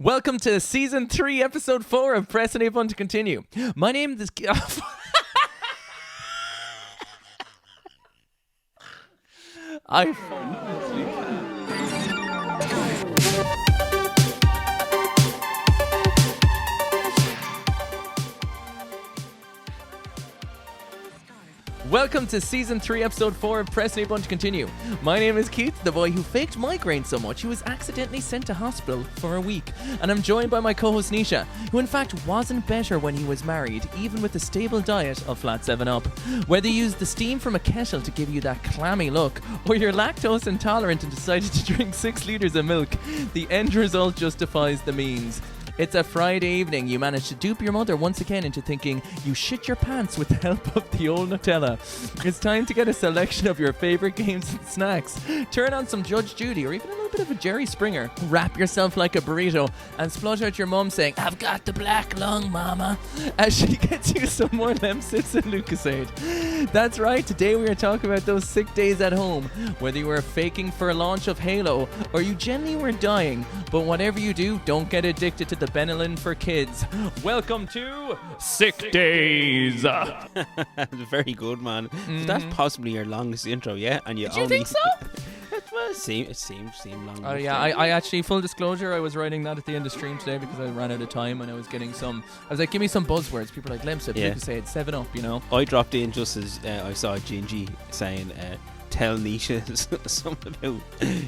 Welcome to Season 3, Episode 4 of Press and A1 to Continue. My name is... I fundamentally can't. Welcome to Season 3, Episode 4 of Press and A1 to Continue. My name is Keith, the boy who faked migraine so much he was accidentally sent to hospital for a week. And I'm joined by my co-host Nisha, who in fact wasn't better when he was married, even with the stable diet of Flat 7-Up. Whether you use the steam from a kettle to give you that clammy look, or you're lactose intolerant and decided to drink 6 litres of milk, the end result justifies the means. It's a Friday evening. You managed to dupe your mother once again into thinking you shit your pants with the help of the old Nutella. It's time to get a selection of your favourite games and snacks. Turn on some Judge Judy or even a little bit of a Jerry Springer. Wrap yourself like a burrito and splutter at your mum saying, "I've got the black lung, mama," as she gets you some more Lemsits and Lucozade. That's right. Today we are talking about those sick days at home. Whether you were faking for a launch of Halo or you genuinely were dying. But whatever you do, don't get addicted to the Benylin for kids. Welcome to Sick Days. Very good, man. Mm-hmm. That's possibly your longest intro, yeah? And you Did you think so? It seemed long. Oh yeah, I actually, full disclosure, I was writing that at the end of stream today because I ran out of time and I was getting some. I was like, give me some buzzwords. People are like Lemsip, you could say it's 7-Up, you know. I dropped in just as I saw Gingy saying, tell Nisha something about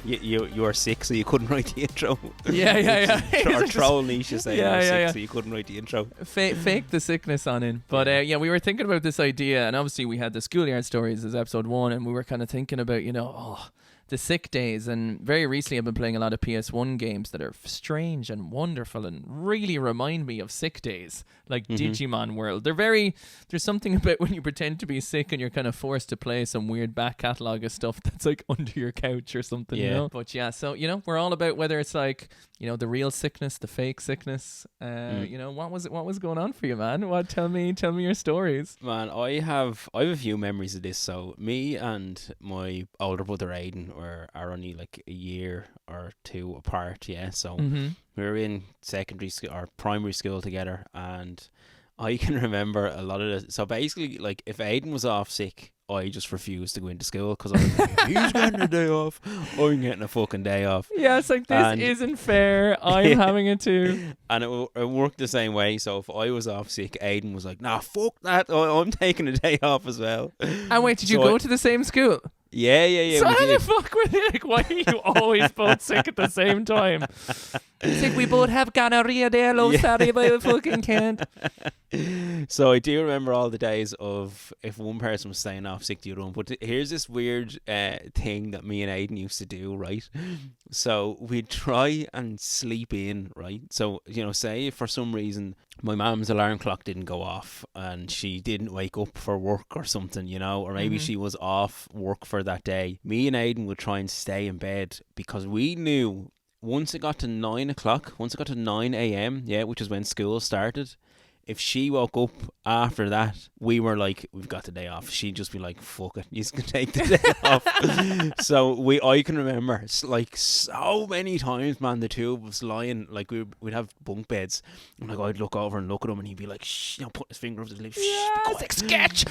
you are sick, so you couldn't write the intro. Yeah. Or troll Nisha saying you're sick, yeah. so you couldn't write the intro. Fake the sickness on in. But we were thinking about this idea, and obviously we had the schoolyard stories as episode 1, and we were kind of thinking about, the sick days. And very recently I've been playing a lot of PS1 games that are strange and wonderful and really remind me of sick days, like Digimon World. There's something about when you pretend to be sick and you're kind of forced to play some weird back catalogue of stuff that's like under your couch or something, you know. But yeah, so we're all about whether it's like, the real sickness, the fake sickness. What was going on for you, man? Tell me your stories. Man, I have a few memories of this. So me and my older brother Aiden are only like a year or two apart, so we were in secondary school or primary school together, and I can remember a lot of this. So basically, like, if Aiden was off sick, I just refused to go into school because I was like, if he's getting a day off, I'm getting a fucking day off. Yeah, it's like, this isn't fair. I'm having it too. And it worked the same way. So if I was off sick, Aiden was like, nah, fuck that. I'm taking a day off as well. And wait, did you go to the same school? Yeah. So how the fuck were they? Like, why are you always both sick at the same time? It's like, we both have gonorrhea there, sorry, but I fucking can't. So I do remember all the days of if one person was staying off sick, the other one. But here's this weird thing that me and Aiden used to do, right? So we'd try and sleep in, right? So, say if for some reason my mum's alarm clock didn't go off and she didn't wake up for work or something, or maybe she was off work for that day, me and Aiden would try and stay in bed because we knew once it got to 9 o'clock, once it got to 9 a.m, which is when school started, if she woke up after that, we were like, we've got the day off. She'd just be like, fuck it, you can take the day off. So I can remember like so many times, man, the two of us lying, like we'd have bunk beds, and like I'd look over and look at him and he'd be like, shh, put his finger up his lips, it's like, sketch,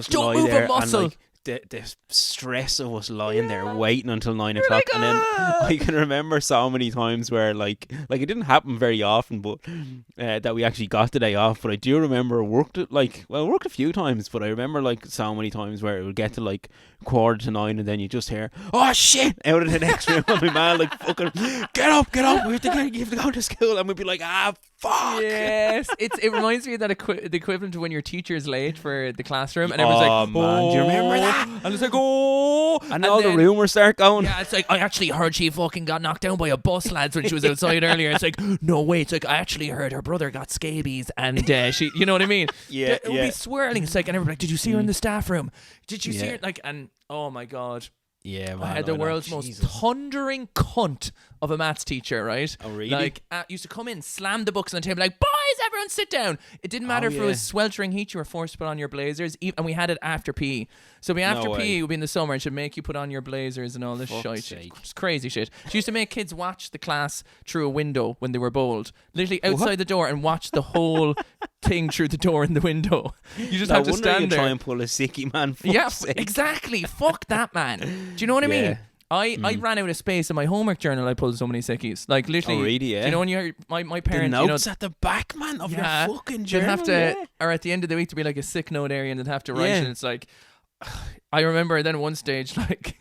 don't move a muscle. And, like, the stress of us lying there waiting until 9 o'clock, and then I can remember so many times where like it didn't happen very often, but that we actually got the day off. But I do remember it worked a few times, but I remember like so many times where it would get to like 8:45 and then you just hear, oh shit, out of the next room, and my man like, fucking get up, you have to go to school, and we'd be like, fuck. Yes, it reminds me of that the equivalent of when your teacher's late for the classroom and everyone's like, man, do you remember that? And it's like, and all the rumours start going. Yeah, it's like, I actually heard she fucking got knocked down by a bus, lads, when she was outside earlier. It's like, no way. It's like, I actually heard her brother got scabies and she, you know what I mean? Yeah, it would be swirling. It's like, and everybody like, did you see her in the staff room? Did you see her? Like, and oh my god. Yeah, man. I had the world's most thundering cunt of a maths teacher, right? Oh, really? Like, used to come in, slam the books on the table, like, boys, everyone sit down. It didn't matter if it was sweltering heat, you were forced to put on your blazers, and we had it after PE. So after PE would be in the summer and she'd make you put on your blazers and all this shit. It's crazy shit. She used to make kids watch the class through a window when they were bold. Literally outside the door and watch the whole thing through the door in the window. You just have to stand there. Try and pull a sickie, man. Yeah, exactly. Fuck that, man. Do you know what I mean? I ran out of space in my homework journal. I pulled so many sickies. Like literally. Oh, really? Yeah. Do you know when you're my parents? The notes at the back, man, of your fucking journal. They'd have to, or at the end of the week, to be like a sick note area, and they'd have to write. And it's like, I remember then at one stage, like,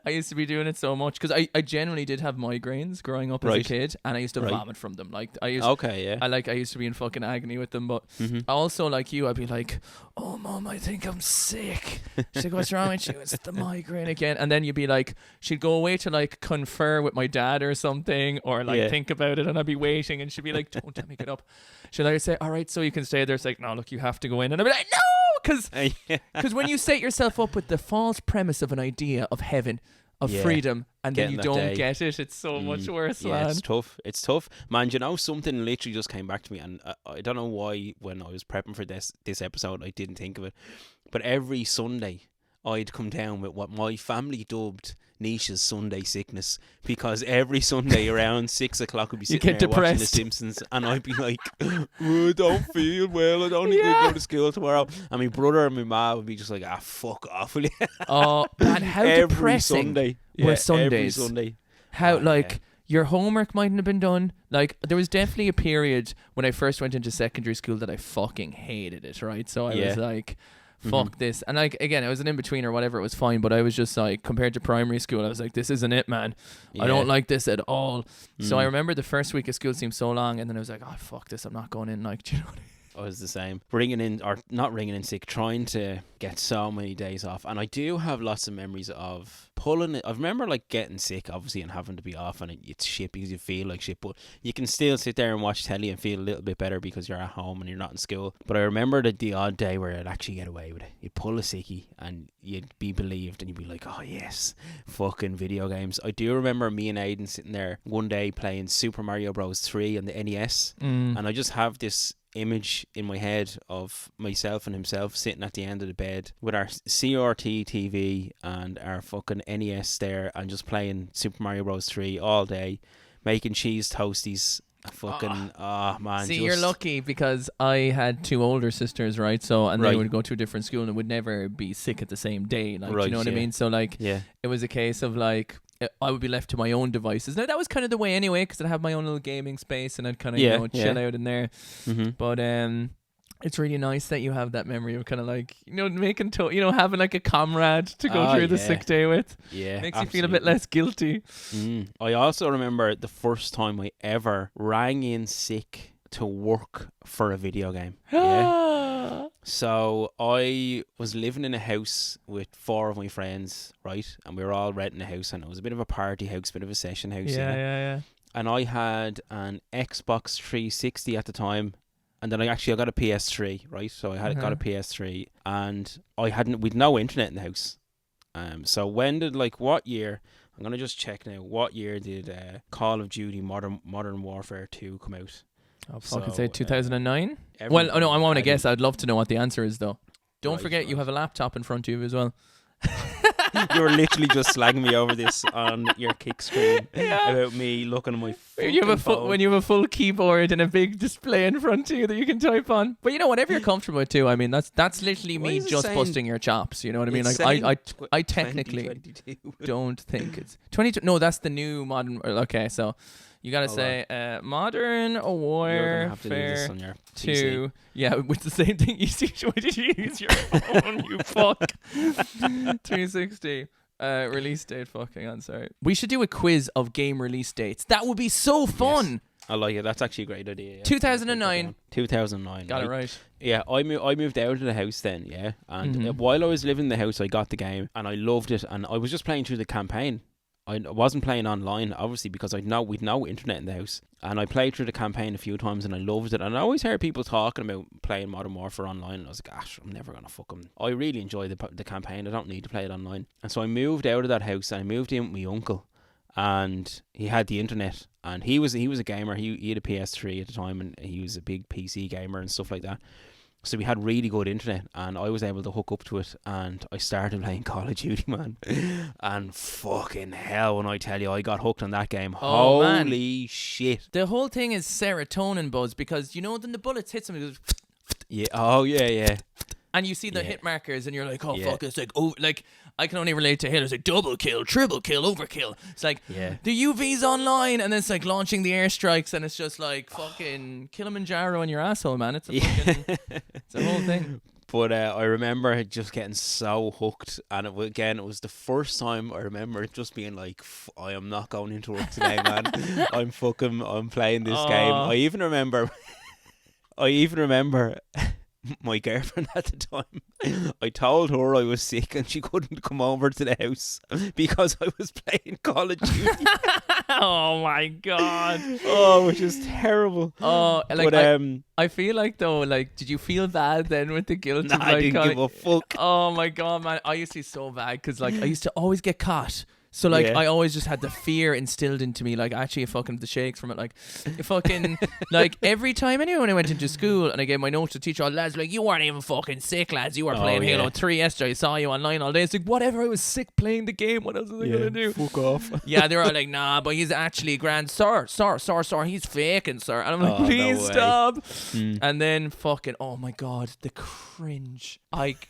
I used to be doing it so much because I genuinely did have migraines growing up as a kid, and I used to vomit from them. Like I used to be in fucking agony with them. But also, like you, I'd be like, "Oh, mom, I think I'm sick." She'd like, "What's wrong with you?" It's the migraine again. And then you'd be like, she'd go away to like confer with my dad or something, or like think about it, and I'd be waiting, and she'd be like, "Don't let me get up." She'd like say, "All right, so you can stay there." It's like, "No, look, you have to go in," and I'd be like, "No." Because when you set yourself up with the false premise of an idea of heaven, of freedom, and then you don't get it, it's so much worse, man. It's tough. Man, you know, something literally just came back to me, and I don't know why when I was prepping for this episode I didn't think of it, but every Sunday I'd come down with what my family dubbed Nisha's Sunday sickness, because every Sunday around 6 o'clock I'd be sitting there watching The Simpsons, and I'd be like, I don't feel well, I don't need to go to school tomorrow, and my brother and my mom would be just like, fuck off, will you? Oh man, how depressing were Sundays. Every Sunday. How your homework mightn't have been done. Like, there was definitely a period when I first went into secondary school that I fucking hated it, right? So I was like, fuck this. And like, again, I was an in-between or whatever, it was fine, but I was just like, compared to primary school, I was like, this isn't it, man. I don't like this at all. So I remember the first week of school seemed so long, and then I was like, oh, fuck this, I'm not going in. Like, do you know what I mean? I was the same. Not ringing in sick, trying to get so many days off. And I do have lots of memories of pulling it. I remember like getting sick, obviously, and having to be off, and it's shit because you feel like shit. But you can still sit there and watch telly and feel a little bit better because you're at home and you're not in school. But I remember the odd day where I'd actually get away with it. You'd pull a sickie and you'd be believed, and you'd be like, oh yes, fucking video games. I do remember me and Aiden sitting there one day playing Super Mario Bros. 3 on the NES. And I just have this image in my head of myself and himself sitting at the end of the bed with our CRT TV and our fucking NES there, and just playing Super Mario Bros. 3 all day, making cheese toasties. Fucking man. See, you're lucky because I had two older sisters, right? So they would go to a different school and would never be sick at the same day. Like, do you know what I mean? So like, it was a case of like, I would be left to my own devices. Now that was kind of the way anyway, because I'd have my own little gaming space and I'd kind of chill out in there. But it's really nice that you have that memory of kind of like, making having like a comrade to go through the sick day with. Yeah, makes you feel a bit less guilty. I also remember the first time I ever rang in sick to work for a video game. So I was living in a house with 4 of my friends, right? And we were all renting a house, and it was a bit of a party house, bit of a session house. Yeah. And I had an Xbox 360 at the time, and then I got a PS3, right? So I got a PS3, and we'd no internet in the house. So what year? I'm gonna just check now. What year did Call of Duty Modern Warfare 2 come out? I'll fucking say 2009. Well, no, I want to guess. I'd love to know what the answer is, though. Don't forget, you have a laptop in front of you as well. You were literally just slagging me over this on your kick screen about me looking at my phone. When you have a full keyboard and a big display in front of you that you can type on. But whatever you're comfortable with too. I mean, that's literally me just busting your chops. You know what I mean? Like I technically don't think it's 22. No, that's the new modern. Okay, so. You gotta say Modern Warfare 2. Yeah, with the same thing. You see, why did you use your phone? You fuck. 360 release date. Fucking on. Sorry. We should do a quiz of game release dates. That would be so fun. Yes. I like it. That's actually a great idea. Yeah. 2009. 2009. Got it right. Yeah, I moved out of the house then. Yeah, and while I was living in the house, I got the game and I loved it. And I was just playing through the campaign. I wasn't playing online, obviously, because we'd no internet in the house. And I played through the campaign a few times and I loved it. And I always heard people talking about playing Modern Warfare online. And I was like, gosh, I'm never going to fuck them. I really enjoy the campaign. I don't need to play it online. And so I moved out of that house and I moved in with my uncle. And he had the internet. And he was a gamer. He had a PS3 at the time and he was a big PC gamer and stuff like that. So we had really good internet and I was able to hook up to it and I started playing Call of Duty, man. And fucking hell, when I tell you I got hooked on that game. Oh, Holy man. shit. The whole thing is serotonin buzz because, you know, then the bullets hit something, it goes, Yeah. Oh, yeah. and you see the Yeah. hit markers and you're like, oh, Yeah. fuck, it's like, oh, like, I can only relate to Halo. It's like double kill, triple kill, overkill. It's like, Yeah. the UV's online, and then it's like launching the airstrikes, and it's just like fucking Kilimanjaro in your asshole, man. It's a fucking, it's a whole thing. But I remember just getting so hooked, and it was the first time I remember it just being like, I am not going into work today, man. I'm playing this game. I even remember my girlfriend at the time, I told her I was sick and she couldn't come over to the house because I was playing Call of Duty. Oh my god. Oh, which is terrible. Oh, like, but I feel like though, like, did you feel bad then with the guilt? nah, of, like, I didn't give a fuck. Oh my god, man! I used to be so bad because like I used to always get caught. So like Yeah. I always just had the fear instilled into me, like actually fucking the shakes from it, like fucking like every time when I went into school and I gave my notes to the teacher, all the lads were like, you weren't even fucking sick, lads, you were playing yeah. Halo 3 yesterday, I saw you online all day. It's like, whatever, I was sick playing the game, what else was I gonna do? Fuck off. Yeah, they were all like, nah, but he's actually grand, sir, he's faking, sir. And I'm like, Oh, no please way. stop. Mm. And then fucking, oh my god, the cringe.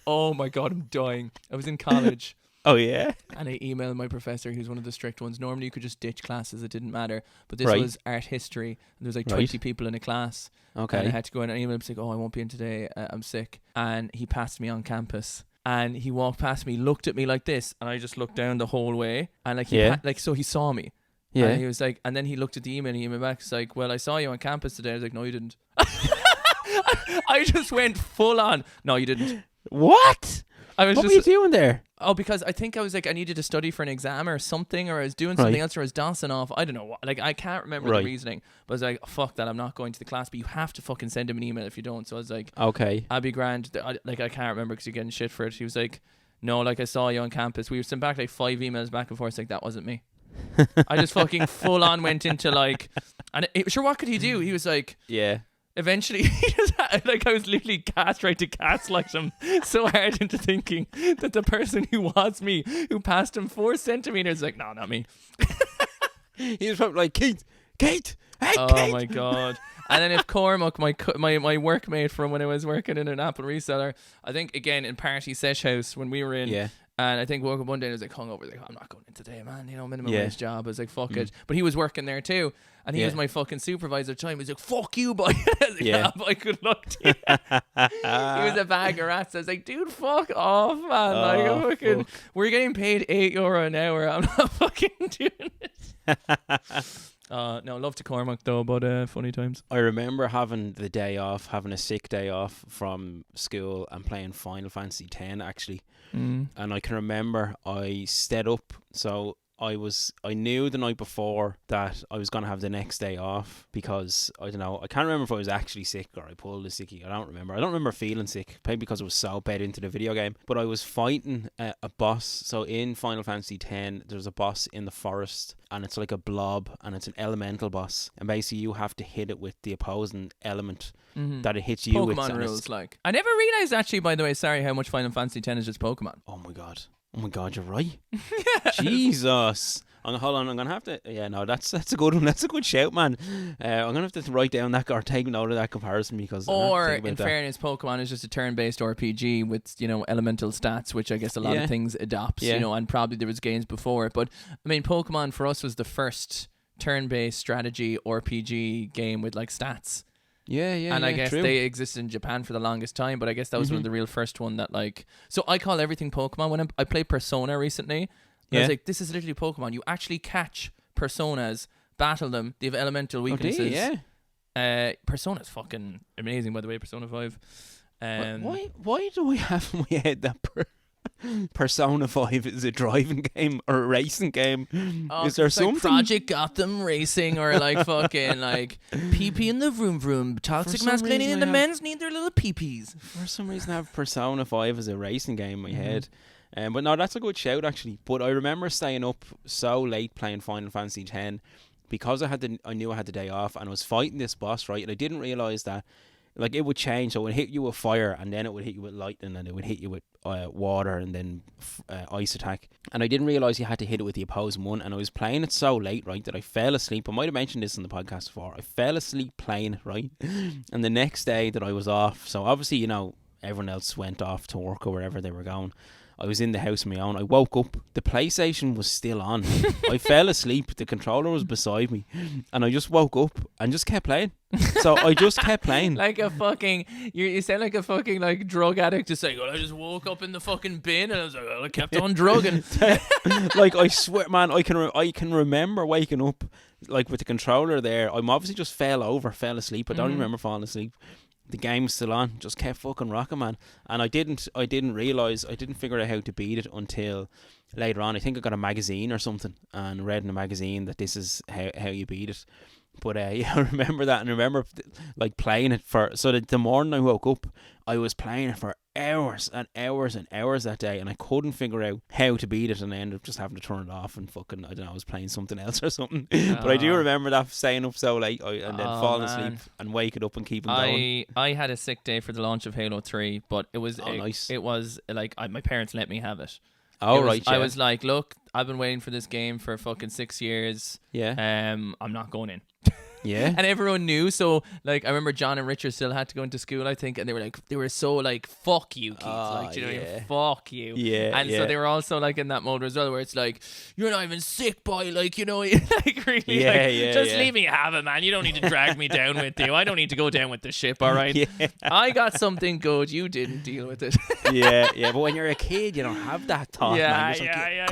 Oh my god, I'm dying. I was in college. Oh yeah. And I emailed my professor, who's one of the strict ones. Normally you could just ditch classes, it didn't matter. But this Right. was art history, and there was like Right. 20 people in a class. And I Okay. had to go in and email him, like, oh, I won't be in today, I'm sick. And he passed me on campus. And he walked past me, looked at me like this, and I just looked down the whole way. And like, Yeah. so he saw me. Yeah. And he was like, and then he looked at the email and he emailed back. He's like, well, I saw you on campus today. I was like, no, you didn't. I just went full on. No, you didn't. What? I was What just were you doing there? Oh, because I think I was like, I needed to study for an exam or something, or I was doing something Right. else, or I was dancing off. I don't know what. Like, I can't remember Right. the reasoning. But I was like, fuck that, I'm not going to the class. But you have to fucking send him an email if you don't. So I was like, Okay. I'll be grand. I can't remember because you're getting shit for it. He was like, no, like, I saw you on campus. We were sent back like 5 emails back and forth. It's like, that wasn't me. I just fucking full on went into like, and sure, what could he do? He was like, Yeah. eventually, he just had, like, I was literally tried to gaslight him so hard into thinking that the person who was me, who passed him 4 centimeters, like, no, not me. He was probably like, Keith, hey, Oh Keith. my god. And then if Cormac, my workmate from when I was working in an Apple reseller, I think again in Party Sesh House when we were in, Yeah. and I think woke up one day and I was like hungover, like, I'm not going in today, man, you know, minimum Yeah. wage job. I was like, fuck it. But he was working there too, and he was my fucking supervisor at the time. He was like, fuck you, boy. I was like, Yeah. boy, good luck to you. He was a bag of rats. I was like, dude, fuck off, man. Like, I'm Oh, fucking, fuck. we're getting paid €8 an hour. I'm not fucking doing it. No, love to Cormac though, but funny times. I remember having having a sick day off from school and playing Final Fantasy X actually. And I can remember I stayed up, so I knew the night before that I was going to have the next day off because, I don't know, I can't remember if I was actually sick or I pulled a sickie. I don't remember feeling sick, maybe because I was so bad into the video game. But I was fighting a boss. So in Final Fantasy X, there's a boss in the forest and it's like a blob and it's an elemental boss. And basically you have to hit it with the opposing element that it hits you with. Pokemon and rules, like. I never realised actually, by the way, sorry, how much Final Fantasy X is just Pokemon. Oh my god, you're right. Jesus. Hold on, I'm gonna have to. Yeah, no, that's a good one. That's a good shout, man. I'm gonna have to write down that or take note of that comparison because. Or, think about in that. fairness, Pokemon is just a turn-based RPG with, you know, elemental stats, which I guess a lot of things adopts, you know, and probably there was games before it. But, I mean, Pokemon for us was the first turn-based strategy RPG game with, like, stats. Yeah, and I guess true. they existed in Japan for the longest time, but I guess that was one of the real first one that, like... So I call everything Pokemon. When I played Persona recently, I was like, this is literally Pokemon. You actually catch Personas, battle them, they have elemental weaknesses. Persona's fucking amazing, by the way, Persona 5. Why do we have in my head that Persona 5 is a driving game or a racing game. Oh, Is there it's like something? Project Gotham Racing or like fucking like pee in the vroom vroom. Toxic some masculinity reason and the I have- men's need their little pee-pees. For some reason, I have Persona 5 as a racing game in my Mhm. head. But no, that's a good shout actually. But I remember staying up so late playing Final Fantasy X because I knew I had the day off and I was fighting this boss, right? And I didn't realize that like it would change. So it would hit you with fire, and then it would hit you with lightning, and it would hit you with water, and then ice attack. And I didn't realize you had to hit it with the opposing one. And I was playing it so late, right, that I fell asleep. I might have mentioned this in the podcast before. I fell asleep playing it, right. And the next day that I was off, so obviously everyone else went off to work or wherever they were going. I was in the house on my own. I woke up. The PlayStation was still on. I fell asleep. The controller was beside me. And I just woke up and just kept playing. So I just kept playing. Like a fucking, you sound like a fucking like drug addict just saying, well, I just woke up in the fucking bin and I was like, well, I kept on drugging. Like, I swear, man, I can remember waking up like with the controller there. I'm obviously just fell asleep. I don't remember falling asleep. The game was still on, just kept fucking rocking, man. And I didn't realise, I didn't figure out how to beat it until later on. I think I got a magazine or something and read in a magazine that this is how you beat it. But yeah, I remember that, and I remember like playing it so that the morning I woke up, I was playing it for hours and hours and hours that day, and I couldn't figure out how to beat it, and I ended up just having to turn it off and fucking, I don't know, I was playing something else or something. But I do remember that, staying up so late and then falling asleep and waking up and keeping going. I had a sick day for the launch of Halo 3, but it was nice. It was like my parents let me have it. Oh, right. Yeah. I was like, look, I've been waiting for this game for fucking 6 years. Yeah. I'm not going in. Yeah. And everyone knew, so like I remember John and Richard still had to go into school, I think, and they were so like, fuck you, Keith, like, do you know what I mean? Fuck you. Yeah. And so they were also like in that mode as well, where it's like, you're not even sick, boy, like, you know, like really, just leave me have it, man. You don't need to drag me down with you. I don't need to go down with the ship, all right? Yeah. I got something good. You didn't deal with it. yeah. But when you're a kid, you don't have that thought, man.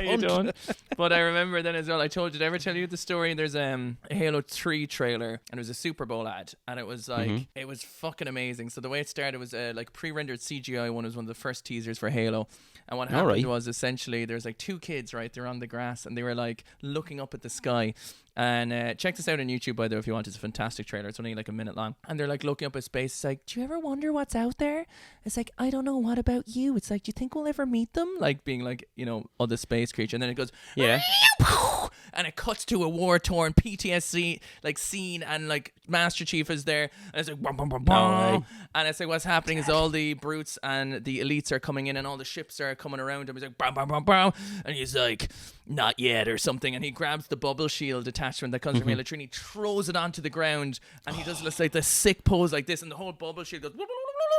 You don't. But I remember then as well, did I ever tell you the story? There's a Halo 3 trailer, and it was a Super Bowl ad, and it was like, it was fucking amazing. So the way it started was like pre-rendered CGI one. Was one of the first teasers for Halo. And what happened was essentially there's like two kids, right? They're on the grass and they were like looking up at the sky. And check this out on YouTube, by the way, if you want. It's a fantastic trailer. It's only like a minute long. And they're like looking up at space. It's like, do you ever wonder what's out there? It's like, I don't know. What about you? It's like, do you think we'll ever meet them? Like being like, you know, other space creature. And then it goes, yeah. And it cuts to a war-torn PTSD like scene, and like Master Chief is there, and it's like bum, bum, bum, bum. And it's like what's happening is all the brutes and the elites are coming in, and all the ships are coming around him. He's like bum, bum, bum, bum. And he's like, not yet, or something, and he grabs the bubble shield attachment that comes from Halo 3, and he throws it onto the ground, and he does this like the sick pose like this, and the whole bubble shield goes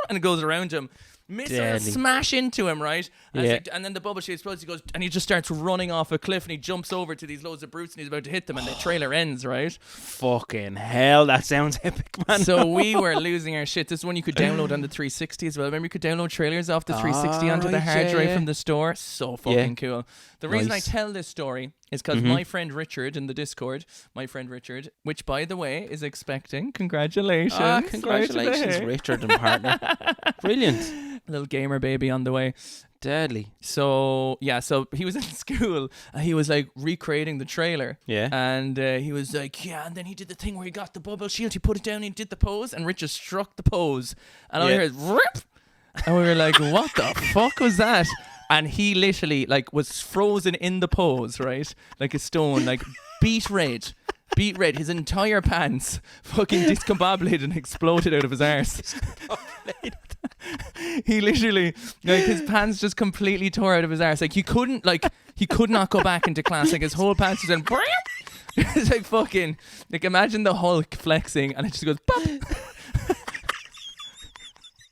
and it goes around him. Missiles smash into him, right? And, and then the bubble shield explodes. He goes, and he just starts running off a cliff, and he jumps over to these loads of brutes, and he's about to hit them, and the trailer ends, right? Fucking hell, that sounds epic, man. So we were losing our shit. This is one you could download on the 360 as well. Remember, you could download trailers off the 360 onto the hard drive from the store. So fucking cool. The reason I tell this story is because my friend Richard in the Discord, which by the way is expecting, congratulations. Congratulations, Richard and partner. Brilliant. Little gamer baby on the way. Deadly. So he was in school and he was like recreating the trailer. Yeah. And he was like, and then he did the thing where he got the bubble shield, he put it down, he did the pose, and Richard struck the pose. And I heard rip. And we were like, what the fuck was that? And he literally like was frozen in the pose, right? Like a stone, like beat red. His entire pants fucking discombobulated and exploded out of his arse. He literally, like, his pants just completely tore out of his arse. Like, he could not go back into class. Like, his whole pants just went, it's like fucking, like, imagine the Hulk flexing and it just goes, pop.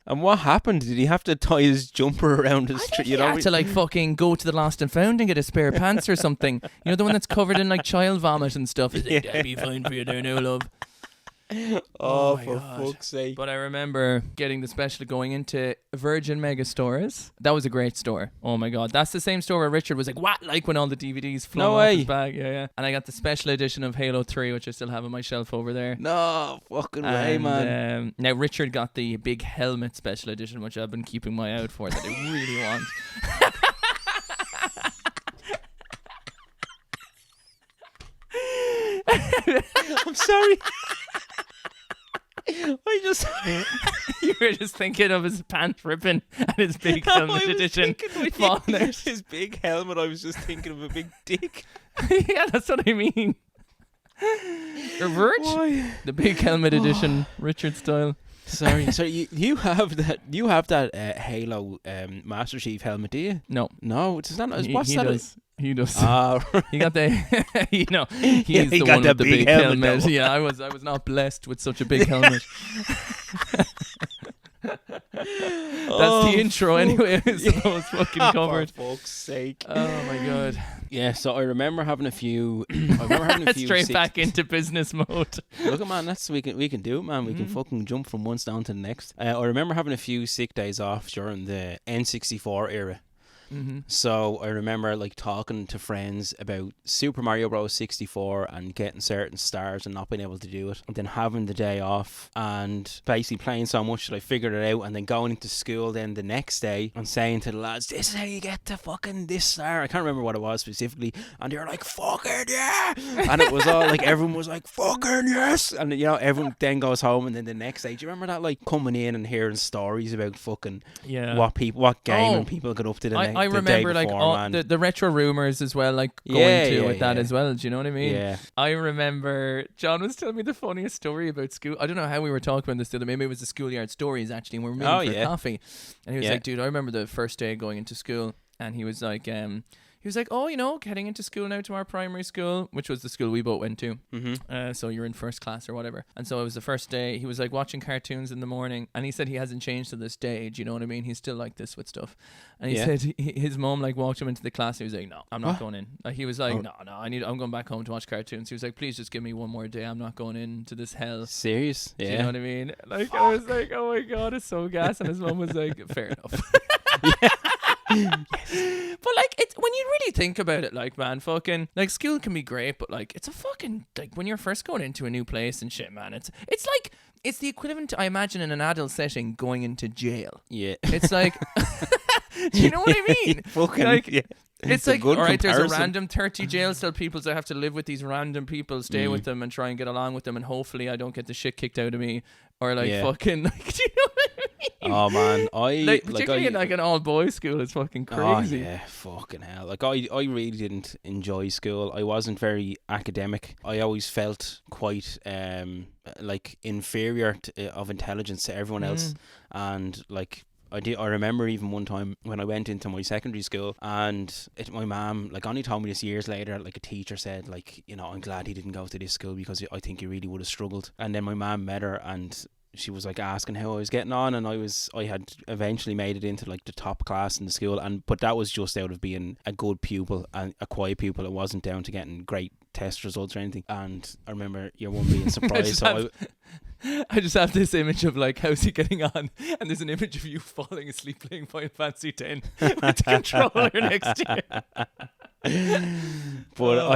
And what happened? Did he have to tie his jumper around his tree? You had to like fucking go to the Lost and Found and get a spare pants or something. You know, the one that's covered in like child vomit and stuff. Like, that'd be fine for you there now, love. Oh, for fuck's sake. But I remember getting the special going into Virgin Mega Stores. That was a great store. Oh my god. That's the same store where Richard was like, what? Like when all the DVDs flung off his bag. Yeah. And I got the special edition of Halo 3, which I still have on my shelf over there. No fucking way, man. Now Richard got the big helmet special edition, which I've been keeping my eye out for, that I really want. I'm sorry. I just You were just thinking of his pants ripping and his big helmet edition falling out. his big helmet. I was just thinking of a big dick. Yeah, that's what I mean. Revert? Why? The big helmet edition, Richard style. Sorry. So you have that Halo Master Chief helmet, do you? No. No, it's not. He What's that? does. He does. Right. He got the, he's Yeah, he the got one the with the big big helmet, helmet. though. Yeah, I was not blessed with such a big helmet. That's the intro anyway. I suppose fucking covered. For fuck's sake. Oh my god. Yeah, so I remember having a few. Straight back into business mode. Look at man, that's we can do it, man. We can fucking jump from one down to the next. I remember having a few sick days off during the N64 era. Mm-hmm. So I remember like talking to friends about Super Mario Bros. 64 and getting certain stars and not being able to do it, and then having the day off and basically playing so much that I figured it out, and then going into school then the next day and saying to the lads, this is how you get to fucking this star. I can't remember what it was specifically, and they were like, fucking yeah, and it was all like everyone was like, fucking yes, and you know everyone then goes home, and then the next day, do you remember that, like coming in and hearing stories about fucking what gaming people got up to the I remember like before, all the retro rumors as well, like going with that as well. Do you know what I mean? Yeah. I remember John was telling me the funniest story about school. I don't know how we were talking about this the other. Maybe it was the schoolyard stories actually. And we were meeting for coffee, and he was like, "Dude, I remember the first day going into school," and he was like, "Oh, you know, heading into school now to our primary school, which was the school we both went to. Mm-hmm. So you're in first class or whatever." And so it was the first day. He was like watching cartoons in the morning, and he said he hasn't changed to this day. Do you know what I mean? He's still like this with stuff. And he said his mom like walked him into the class. And he was like, "No, I'm not going in." Like he was like, "No, I'm going back home to watch cartoons." He was like, "Please just give me one more day. I'm not going into this hell." Serious? Do Yeah. you know what I mean? Like I was like, "Oh my god, it's so gas." And his mom was like, "Fair enough." But like it's when you really think about it, like man, fucking like school can be great, but like it's a fucking like when you're first going into a new place and shit, man. It's like it's the equivalent to, I imagine, in an adult setting going into jail. Yeah. It's like, do you know what I mean? Fucking like, yeah. It's a like, good all right, there's a comparison. random 30 jail cell people that have to live with these random people, stay with them and try and get along with them, and hopefully I don't get the shit kicked out of me, or like fucking like, do you know what I mean? Oh man, I particularly in like an all boys school, it's fucking crazy. Oh yeah, fucking hell. Like I really didn't enjoy school. I wasn't very academic. I always felt quite like inferior of intelligence to everyone else, and like I remember even one time when I went into my secondary school, and my mum like only told me this years later, like a teacher said, like, you know, I'm glad he didn't go to this school because I think he really would have struggled. And then my mum met her and she was like asking how I was getting on, and I had eventually made it into like the top class in the school, but that was just out of being a good pupil and a quiet pupil. It wasn't down to getting great test results or anything. And I remember your one being surprised. I just have this image of like, how's he getting on? And there's an image of you falling asleep playing Final Fantasy X with the controller next to you. But Oh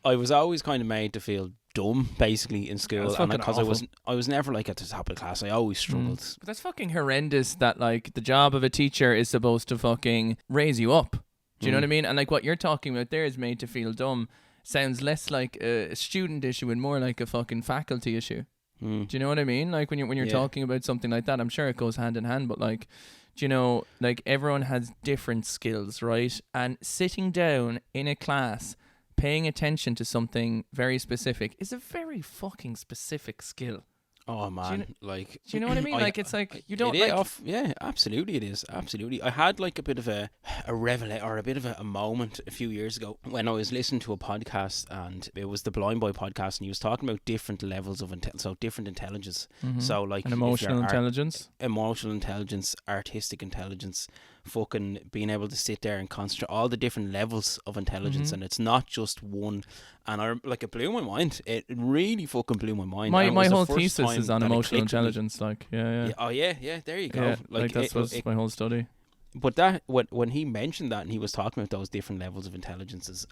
I was always kind of made to feel dumb basically in school, That's and fucking because awful. I was never like at the top of the class. I always struggled. But that's fucking horrendous that like the job of a teacher is supposed to fucking raise you up. Do you know what I mean? And like what you're talking about there is made to feel dumb. Sounds less like a student issue and more like a fucking faculty issue. Do you know what I mean? Like when you're talking about something like that, I'm sure it goes hand in hand, but like, do you know, like everyone has different skills, right? And sitting down in a class, paying attention to something very specific is a very fucking specific skill. Oh man, like, do you know what I mean? Like it's like you don't like. Yeah, absolutely, it is absolutely. I had like a bit of a revelation or a bit of a moment a few years ago when I was listening to a podcast, and it was the Blind Boy podcast, and he was talking about different levels of different intelligence. So like an emotional intelligence, artistic intelligence, fucking being able to sit there and concentrate, all the different levels of intelligence, and it's not just one. And it blew my mind. It really fucking blew my mind. My whole thesis is on emotional intelligence. Like, yeah. Oh yeah. There you go. Yeah, like that's my whole study. But that when he mentioned that, and he was talking about those different levels of intelligence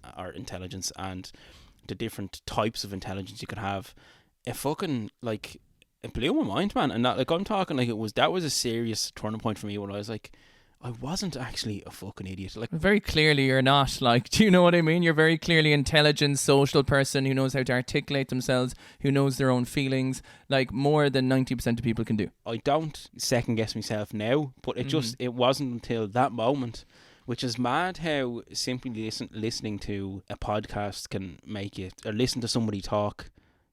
and the different types of intelligence you could have, it fucking like it blew my mind, man. And that, like, I'm talking like that was a serious turning point for me when I was like, I wasn't actually a fucking idiot. Like, Very clearly you're not. Like, do you know what I mean? You're very clearly intelligent, social person who knows how to articulate themselves, who knows their own feelings, like more than 90% of people can do. I don't second guess myself now, but it wasn't until that moment, which is mad how simply listening to a podcast can make you, or listen to somebody talk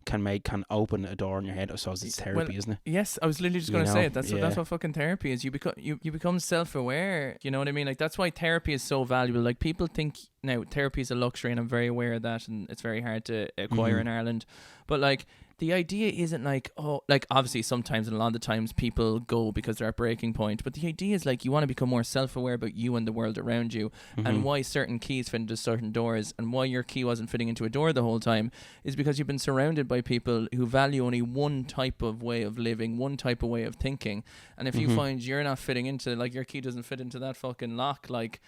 can open a door in your head. I suppose it's therapy, isn't it? Yes, I was literally just going to say it. That's what fucking therapy is. You become self-aware. You know what I mean? Like, that's why therapy is so valuable. Like, people think now therapy is a luxury, and I'm very aware of that, and it's very hard to acquire in Ireland. But like, the idea isn't like, oh, like obviously sometimes and a lot of the times people go because they're at breaking point, but the idea is like you want to become more self-aware about you and the world around you, and why certain keys fit into certain doors, and why your key wasn't fitting into a door the whole time is because you've been surrounded by people who value only one type of way of living, one type of way of thinking. And if you find you're not fitting into, like, your key doesn't fit into that fucking lock, like,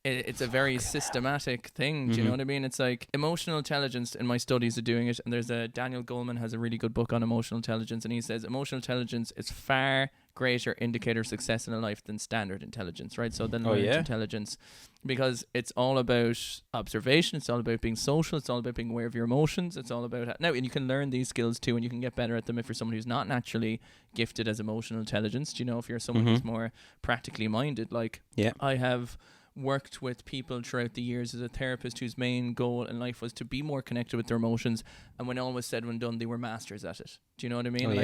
it's a very systematic thing. Do you know what I mean? It's like emotional intelligence. In my studies of doing it, and there's Daniel Goleman has a really good book on emotional intelligence, and he says emotional intelligence is far greater indicator of success in a life than standard intelligence, right? So then learned intelligence, because it's all about observation, it's all about being social, it's all about being aware of your emotions, it's all about now, and you can learn these skills too, and you can get better at them if you're someone who's not naturally gifted as emotional intelligence. Do you know, if you're someone who's more practically minded, like I have worked with people throughout the years as a therapist whose main goal in life was to be more connected with their emotions, and when all was said and done, they were masters at it. Do you know what I mean?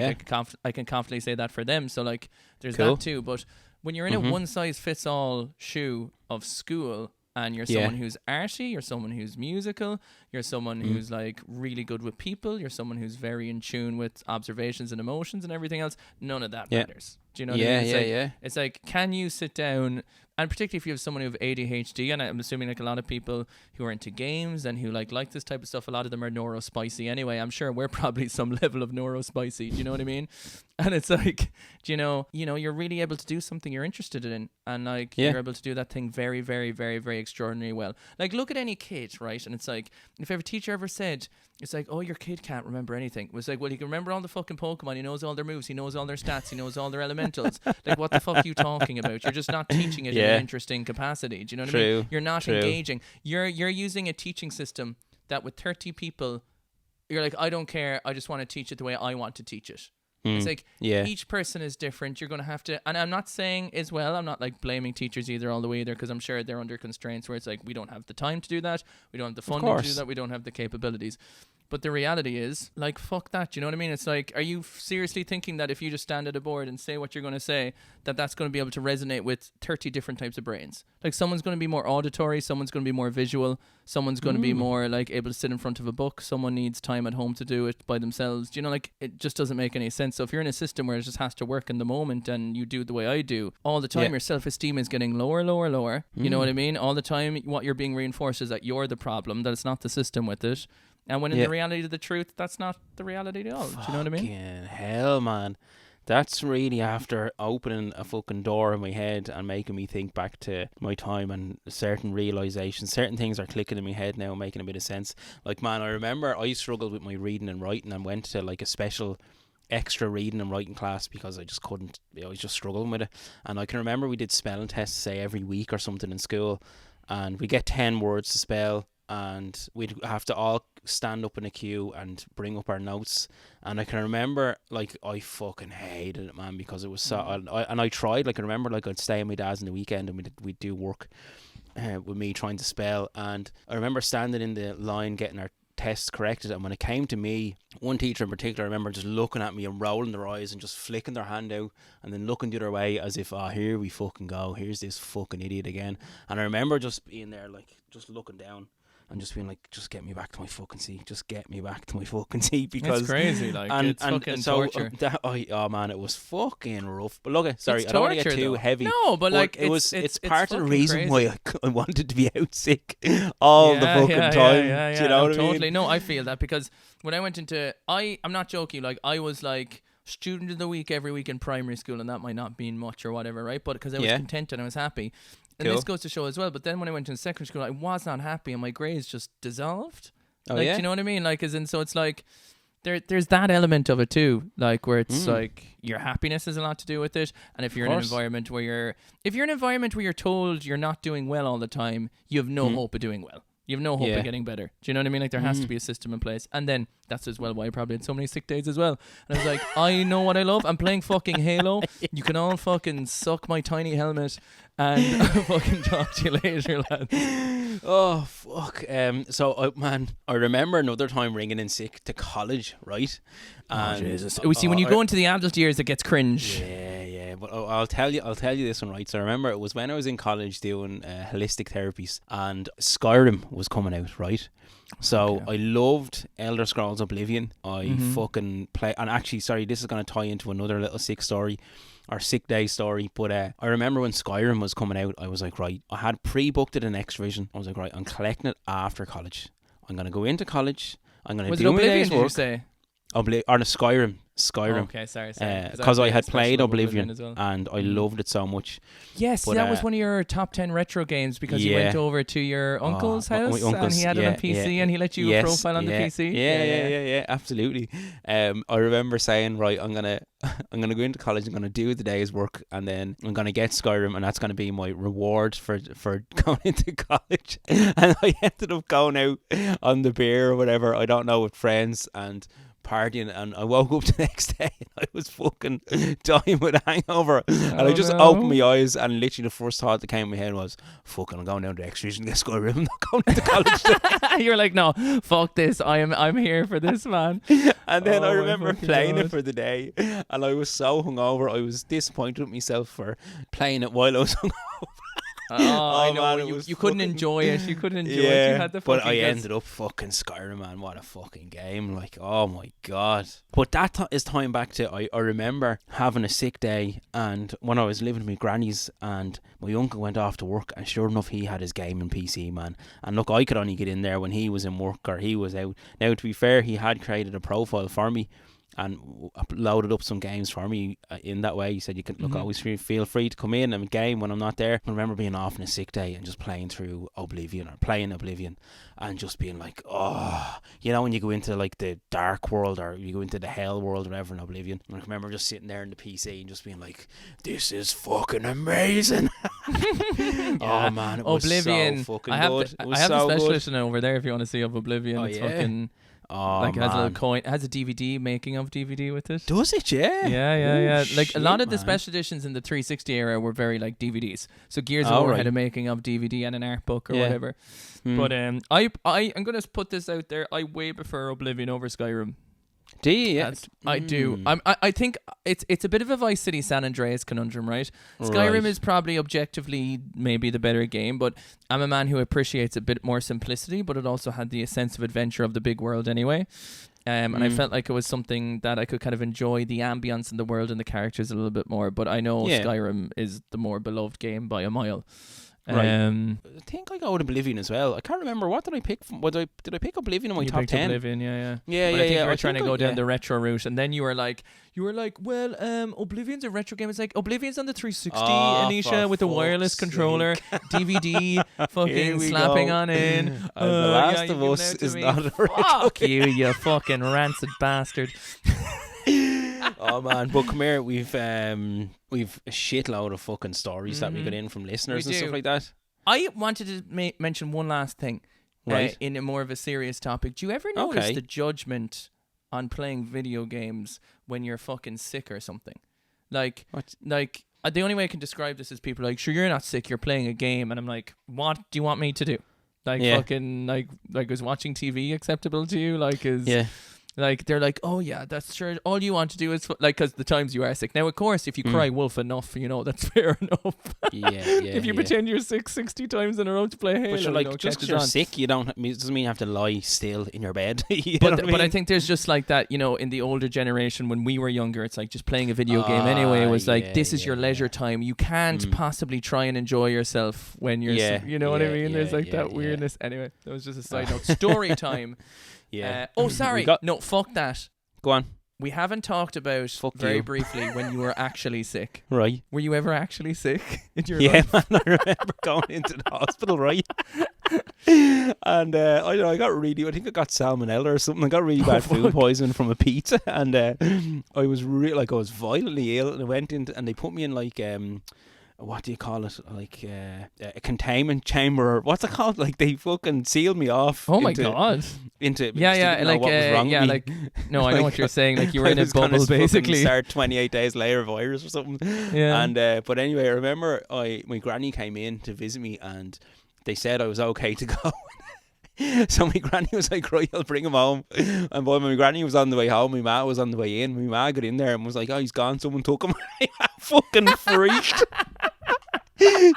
I can confidently say that for them. So like, there's that too. But when you're in a one size fits all shoe of school, and you're someone who's arty, you're someone who's musical, you're someone who's like really good with people, you're someone who's very in tune with observations and emotions and everything else, none of that matters. Do you know what I mean? It's like, can you sit down, and particularly if you have someone who have ADHD, and I'm assuming like a lot of people who are into games and who like this type of stuff, a lot of them are neurospicy anyway. I'm sure we're probably some level of neurospicy. Do you know what I mean? And it's like, do you know, you're really able to do something you're interested in, and like you're able to do that thing very, very, very, very extraordinarily well. Like, look at any kid, right? And it's like, if a teacher ever said, it's like, oh, your kid can't remember anything. It was like, well, he can remember all the fucking Pokemon. He knows all their moves. He knows all their stats. He knows all their elementals. Like, what the fuck are you talking about? You're just not teaching it in an interesting capacity. Do you know what I mean? You're not engaging. You're using a teaching system that with 30 people, you're like, I don't care. I just want to teach it the way I want to teach it. It's like each person is different. You're going to have to, and I'm not saying as well, I'm not like blaming teachers either all the way either, because I'm sure they're under constraints where it's like, we don't have the time to do that, we don't have the funding to do that, we don't have the capabilities. But the reality is, like, fuck that. You know what I mean? It's like, are you seriously thinking that if you just stand at a board and say what you're going to say, that's going to be able to resonate with 30 different types of brains? Like, someone's going to be more auditory, someone's going to be more visual, someone's going to be more, like, able to sit in front of a book, someone needs time at home to do it by themselves. Do you know, like, it just doesn't make any sense. So if you're in a system where it just has to work in the moment and you do it the way I do, all the time your self-esteem is getting lower, lower, lower. You know what I mean? All the time what you're being reinforced is that you're the problem, that it's not the system with it. And when in the reality of the truth, that's not the reality at all. Do you know what I mean? Fucking hell, man. That's really after opening a fucking door in my head and making me think back to my time and certain realizations. Certain things are clicking in my head now, making a bit of sense. Like, man, I remember I struggled with my reading and writing and went to like a special extra reading and writing class because I just couldn't, I was just struggling with it. And I can remember we did spelling tests, say, every week or something in school, and we get 10 words to spell, and we'd have to all stand up in a queue and bring up our notes. And I can remember, like, I fucking hated it, man, because it was so, and I tried, like, I remember, like, I'd stay at my dad's in the weekend and we'd do work with me trying to spell, and I remember standing in the line getting our tests corrected, and when it came to me, one teacher in particular, I remember just looking at me and rolling their eyes and just flicking their hand out and then looking the other way as if, here we fucking go, here's this fucking idiot again. And I remember just being there, like, just looking down and just being like, just get me back to my fucking seat, just get me back to my fucking seat, because it's crazy, like, it's fucking torture. Oh man, it was fucking rough. But look, sorry, I don't want to get too heavy. No, but like, it's part of the reason why I wanted to be out sick all the fucking time. Do you know what I mean? Totally. No, I feel that, because when I went into, I'm not joking, like, I was like student of the week every week in primary school, and that might not mean much or whatever, right? But because I was content and I was happy. And this goes to show as well, but then when I went into secondary school, I was not happy and my grades just dissolved. You know what I mean? Like, as in, so it's like, there's that element of it too, like where it's like your happiness has a lot to do with it, and if you're in an environment where you're told you're not doing well all the time, you have no hope of doing well. You have no hope of getting better. Do you know what I mean? Like there has to be a system in place. And then that's as well why I probably had so many sick days as well. And I was like, I know what I love. I'm playing fucking Halo. You can all fucking suck my tiny helmet, and I'll fucking talk to you later, lads. Oh fuck. So man, I remember another time ringing in sick to college, right? And Jesus. We see when you go into the adult years, it gets cringe. Yeah, but I'll tell you this one, right? So I remember it was when I was in college doing holistic therapies, and Skyrim was coming out, right? So I loved Elder Scrolls Oblivion. I fucking play, and actually, sorry, this is going to tie into another little sick story, or sick day story, but I remember when Skyrim was coming out, I was like, right, I had pre-booked it in X-Vision. I was like, right, I'm collecting it after college. I'm going to go into college, I'm going to do my day's work. Was it Oblivion, did you say? Or no, Skyrim. Oh, okay, sorry. Because I had played Oblivion well. And I loved it so much. Yes, but, that was one of your top 10 retro games, because you went over to your uncle's house and he had it on PC and he let you profile on the PC. Yeah, absolutely. I remember saying, right, I'm gonna go into college, I'm gonna do the day's work, and then I'm gonna get Skyrim, and that's gonna be my reward for going into college. And I ended up going out on the beer or whatever, I don't know, with friends and partying, and I woke up the next day and I was fucking dying with a hangover, and I just opened my eyes, and literally the first thought that came in my head was, fucking, I'm going down to X-Vision and get Skyrim, I'm not going to college. You're like, no, fuck this, I'm here for this, man. And then I remember playing it for the day, and I was so hungover, I was disappointed with myself for playing it while I was hungover. I know, man, you couldn't enjoy it. You couldn't enjoy it. You had the but I ended up fucking Skyrim, man. What a fucking game. Like, oh my God. But that is time back to, I remember having a sick day, and when I was living with my granny's, and my uncle went off to work, and sure enough, he had his gaming PC, man. And look, I could only get in there when he was in work or he was out. Now, to be fair, he had created a profile for me and loaded up some games for me in that way. He said, you can look, always feel free to come in and game when I'm not there. I remember being off on a sick day and just playing through Oblivion, or playing Oblivion, and just being like, oh, you know, when you go into like the dark world, or you go into the hell world or whatever in Oblivion. And I remember just sitting there in the PC and just being like, this is fucking amazing. Oh man, it was Oblivion. So fucking good. I have so the special good. edition over there if you want to see of Oblivion. It's fucking... Oh, like it has man. a little coin. It has a DVD, making of DVD with it. Does it? Yeah. Yeah. Like shit, a lot of the man. special editions in the 360 era were very like DVDs. So Gears of War had a making of DVD and an art book or whatever. But I'm gonna put this out there. I way prefer Oblivion over Skyrim. Do you? Yeah. I do. I think it's a bit of a Vice City San Andreas conundrum, right? Skyrim is probably objectively maybe the better game, but I'm a man who appreciates a bit more simplicity, but it also had the sense of adventure of the big world anyway. And I felt like it was something that I could kind of enjoy the ambience in the world and the characters a little bit more. But I know Skyrim is the more beloved game by a mile. Right. I think I go with Oblivion as well. I can't remember, what did I pick from, did I pick Oblivion in my top 10? Oblivion, yeah. But I think you were trying to go down the retro route, and then you were like, well, Oblivion's a retro game. It's like Oblivion's on the 360, Anisha, with the wireless controller, DVD, fucking slapping on in. The Last of Us is not a retro Fuck game. you fucking rancid bastard. Oh man, but come here, we've a shitload of fucking stories that we got in from listeners and stuff like that. I wanted to mention one last thing, right? In a more of a serious topic. Do you ever notice the judgment on playing video games when you're fucking sick or something? Like, the only way I can describe this is people are like, sure, you're not sick, you're playing a game, and I'm like, what do you want me to do? Like, fucking, like is watching TV acceptable to you? Like, like, they're like, oh yeah, that's sure. All you want to do is like, because the times you are sick. Now, of course, if you cry wolf enough, you know, that's fair enough. If you pretend you're sick 60 times in a row to play Halo, but you're like, just because you're sick, you don't. It doesn't mean you have to lie still in your bed. But I think there's just like that, you know, in the older generation when we were younger, it's like just playing a video game anyway. It was like, this is your leisure time. You can't possibly try and enjoy yourself when you're sick. You know what I mean? There's like that weirdness. Anyway, that was just a side note. Story time. Sorry. No, fuck that. Go on. We haven't talked about very briefly when you were actually sick. Right. Were you ever actually sick in your life? Man, I remember going into the hospital, right? And I don't know, I think I got salmonella or something. I got really bad food poisoning from a pizza, and I was I was violently ill, and I went into, and they put me in like what do you call it? Like a containment chamber, or what's it called? Like they fucking sealed me off. Oh my god! Into Yeah, like what was wrong with me. like no, I know what you're saying. Like you were I in a was gonna bubble, fucking basically. Start 28 days later virus or something. Yeah. And but anyway, I remember my granny came in to visit me, and they said I was okay to go. So my granny was like, right, I'll bring him home. And boy, my granny was on the way home, my ma was on the way in. My ma got in there and was like, oh, he's gone, someone took him. I fucking freaked.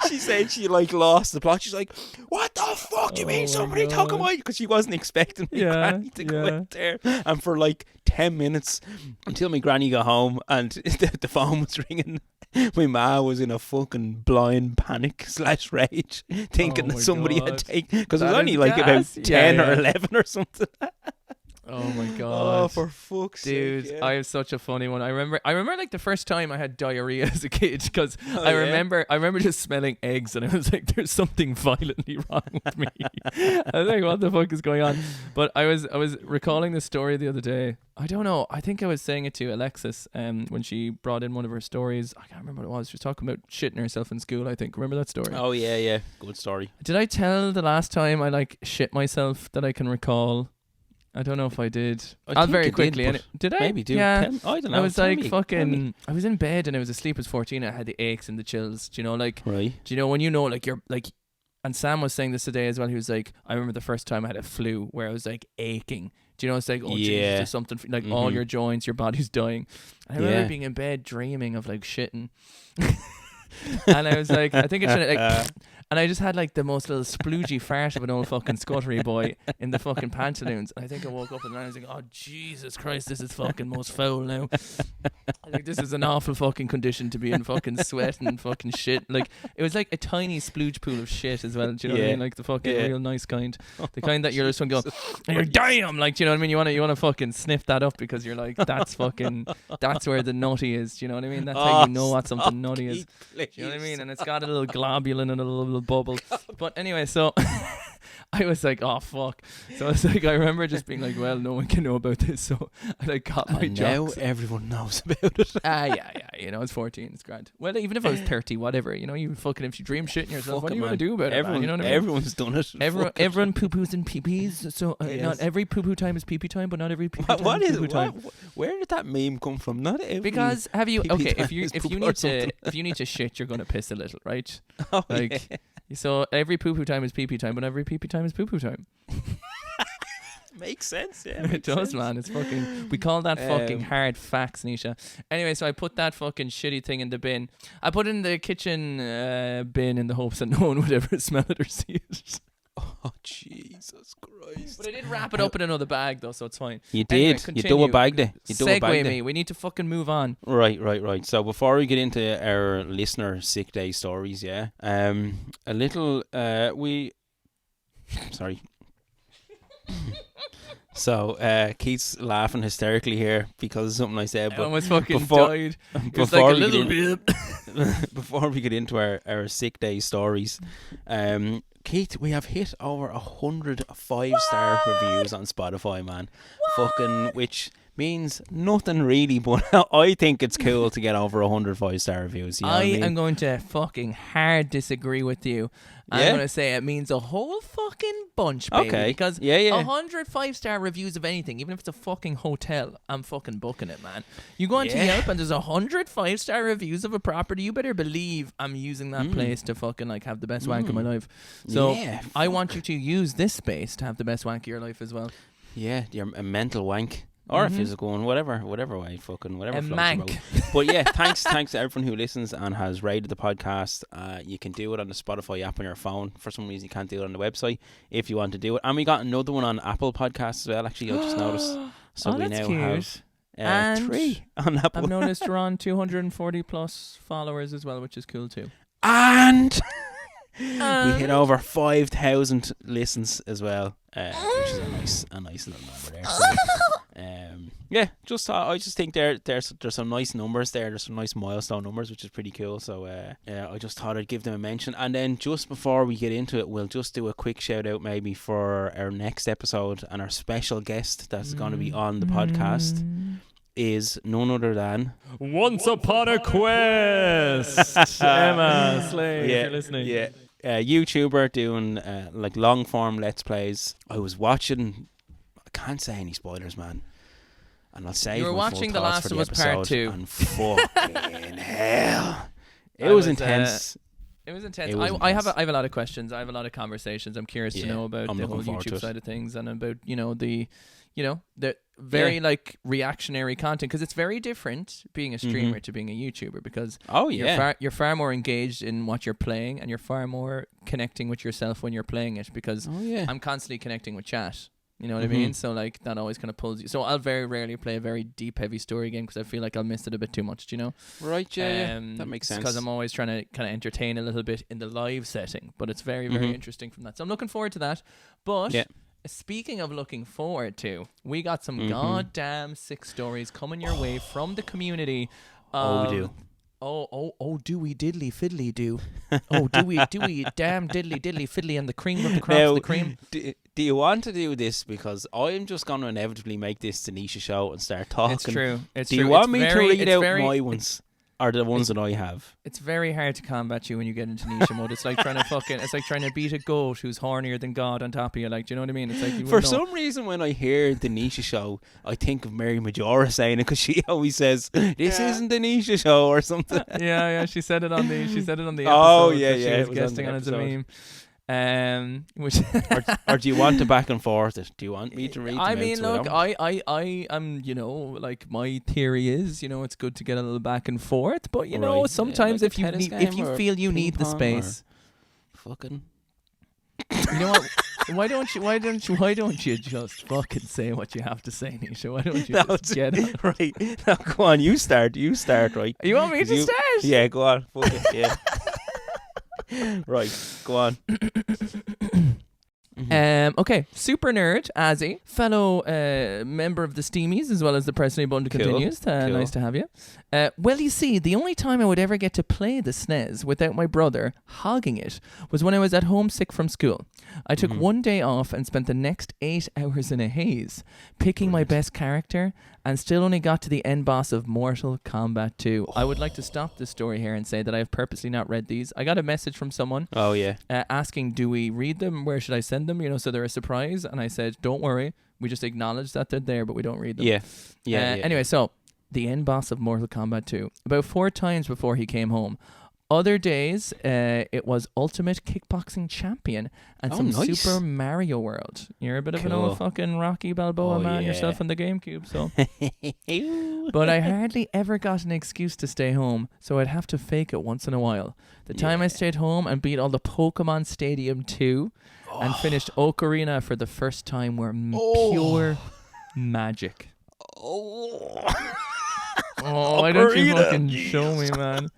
She said she like lost the plot. She's like, what the fuck do you mean somebody took him away? Because she wasn't expecting my granny to go in there. And for like 10 minutes until my granny got home and the phone was ringing, my ma was in a fucking blind panic / rage, thinking that somebody had taken, because it was only like about 10 or 11 or something. Oh my god! Oh, for fuck's dude, sake! I have such a funny one. I remember like the first time I had diarrhea as a kid, because I remember just smelling eggs, and I was like, "There's something violently wrong with me." I was like, "What the fuck is going on?" But I was recalling this story the other day. I don't know. I think I was saying it to Alexis when she brought in one of her stories. I can't remember what it was. She was talking about shitting herself in school, I think. Remember that story? Oh yeah, good story. Did I tell the last time I like shit myself that I can recall? I don't know if I did. I'll very quickly. Did I? Maybe do. Yeah. I don't know. I was like fucking. I was in bed and I was asleep. I was 14. I had the aches and the chills. Do you know, like? Right. Do you know when you know, like you're like? And Sam was saying this today as well. He was like, I remember the first time I had a flu where I was like aching. Do you know? It's like, oh Jesus, there's something like all your joints, your body's dying. And I remember being in bed dreaming of like shitting. And I was like, I think it's like. And I just had like the most little sploogey fart of an old fucking scuttery boy in the fucking pantaloons. And I think I woke up and I was like, oh Jesus Christ, this is fucking most foul now. I think this is an awful fucking condition to be in, fucking sweat and fucking shit. Like it was like a tiny splooge pool of shit as well. Do you know what I mean? Like the fucking real nice kind, the kind that you're just going, and you're damn, like, do you know what I mean? You want to fucking sniff that up because you're like, that's where the nutty is. Do you know what I mean? That's how you know what something nutty is. Do you know what I mean? And it's got a little globulin and a little bubble. But anyway, so I was like, oh fuck. So I was like, I remember just being like, well, no one can know about this, so I got my jokes. Now everyone knows about it. Yeah. You know, it's 14, it's grand. Well, even if I was 30, whatever, you know, you fucking, if you dream shitting yourself, what do you want to do about it, man? You know what I mean? Everyone's done it. Everyone poo-poos and pee-pees, so not every poo-poo time is pee-pee time, but not every pee-poo time is poo-poo time. Where did that meme come from? Not every because have you okay, if you if need to shit, you're going to piss a little, right? Oh, like so every poo-poo time is pee-pee time, but every pee-pee time is poo-poo time. Makes sense, yeah. It does, man. It's fucking. We call that fucking hard facts, Nisha. Anyway, so I put that fucking shitty thing in the bin. I put it in the kitchen bin in the hopes that no one would ever smell it or see it. Oh Jesus Christ! But I did wrap it up in another bag though, so it's fine. You did. Anyway, you double bagged it. Segue me. We need to fucking move on. Right. So before we get into our listener sick day stories, a little sorry. So Keith's laughing hysterically here because of something I said. But I almost fucking died. It's like a little bit. Before we get into our sick day stories, Keith, we have hit over 100 5-star reviews on Spotify, man. Fucking, which means nothing really, but I think it's cool to get over 100 5-star reviews. You know I what I mean? am going to fucking hard disagree with you. I'm going to say it means a whole fucking bunch, baby. Okay. Because 100 5-star reviews of anything, even if it's a fucking hotel, I'm fucking booking it, man. You go onto Yelp and there's 100 5-star reviews of a property, you better believe I'm using that place to fucking like have the best wank of my life. So I want you to use this space to have the best wank of your life as well. Yeah, you're a mental wank. Or a physical one, whatever way, fucking whatever a floats mank. your boat. But yeah, thanks to everyone who listens and has rated the podcast. You can do it on the Spotify app on your phone. For some reason, you can't do it on the website if you want to do it. And we got another one on Apple Podcasts as well. Actually, I just noticed. So we now cute. have 3 on Apple. I've noticed we're on 240 plus followers as well, which is cool too. And we hit over 5,000 listens as well, which is a nice little number there. So, Yeah, I just think there's some nice numbers there. There's some nice milestone numbers, which is pretty cool. So I just thought I'd give them a mention. And then just before we get into it, we'll just do a quick shout out maybe for our next episode, and our special guest that's going to be on the podcast is none other than Once Upon a Quest. Emma Slade, if you're listening. Yeah. YouTuber doing like long form let's plays. I was watching. I can't say any spoilers, man. And I'll say you were watching The Last of Us Part 2. And fucking hell, it was intense. It was intense. It was I have intense. I have a lot of questions. I have a lot of conversations. I'm curious to know about the whole YouTube side of things, and about the very like reactionary content, because it's very different being a streamer to being a YouTuber, because you're far more engaged in what you're playing, and you're far more connecting with yourself when you're playing it, because I'm constantly connecting with chat. You know what I mean? So like that always kind of pulls you. So I'll very rarely play a very deep, heavy story game, because I feel like I'll miss it a bit too much. Do you know? Right. Yeah. That makes sense. Because I'm always trying to kind of entertain a little bit in the live setting, but it's very, very interesting from that. So I'm looking forward to that. But speaking of looking forward to, we got some goddamn sick stories coming your way from the community. We do. Do we diddly fiddly do? Do we damn diddly fiddly, and the cream of the crop of the cream? Do you want to do this? Because I'm just going to inevitably make this Tanisha show and start talking. It's true. Do you want me to read out my ones? Are the ones that I have? It's very hard to combat you when you get into Nisha mode. It's like trying to beat a goat who's hornier than God on top of you. Like, do you know what I mean? It's like for some reason when I hear the Nisha show, I think of Mary Majora saying it, because she always says this isn't the Nisha show or something. Yeah. She said it on the episode. Oh yeah. She was guesting on as a meme. Which or do you want to back and forth it? Do you want me to read them I mean, look, I am, like, my theory is, it's good to get a little back and forth, but sometimes like if you feel you need the space, fucking, you know what? Why don't you just fucking say what you have to say, Nisha? Why don't you just get it? Right. Now go on, you start, right? You want me to start? Yeah, go on. Fuck it, yeah. Right, go on. Okay, super nerd Azzy, fellow member of the Steamies as well as the Preston Bund continues. Cool. Nice to have you. Well, you see, the only time I would ever get to play the SNES without my brother hogging it was when I was at home sick from school. I took one day off and spent the next 8 hours in a haze, picking my best character, and still only got to the end boss of Mortal Kombat 2. I would like to stop this story here and say that I have purposely not read these. I got a message from someone asking, do we read them? Where should I send them? So they're a surprise. And I said, don't worry. We just acknowledge that they're there, but we don't read them. Yeah. Anyway, so the end boss of Mortal Kombat 2. About 4 times before he came home. Other days, it was Ultimate Kickboxing Champion and some nice. Super Mario World. You're a bit of an old fucking Rocky Balboa man yourself on the GameCube, so. But I hardly ever got an excuse to stay home, so I'd have to fake it once in a while. The time I stayed home and beat all the Pokemon Stadium 2 and finished Ocarina for the first time were pure magic. Why don't you fucking show me, man?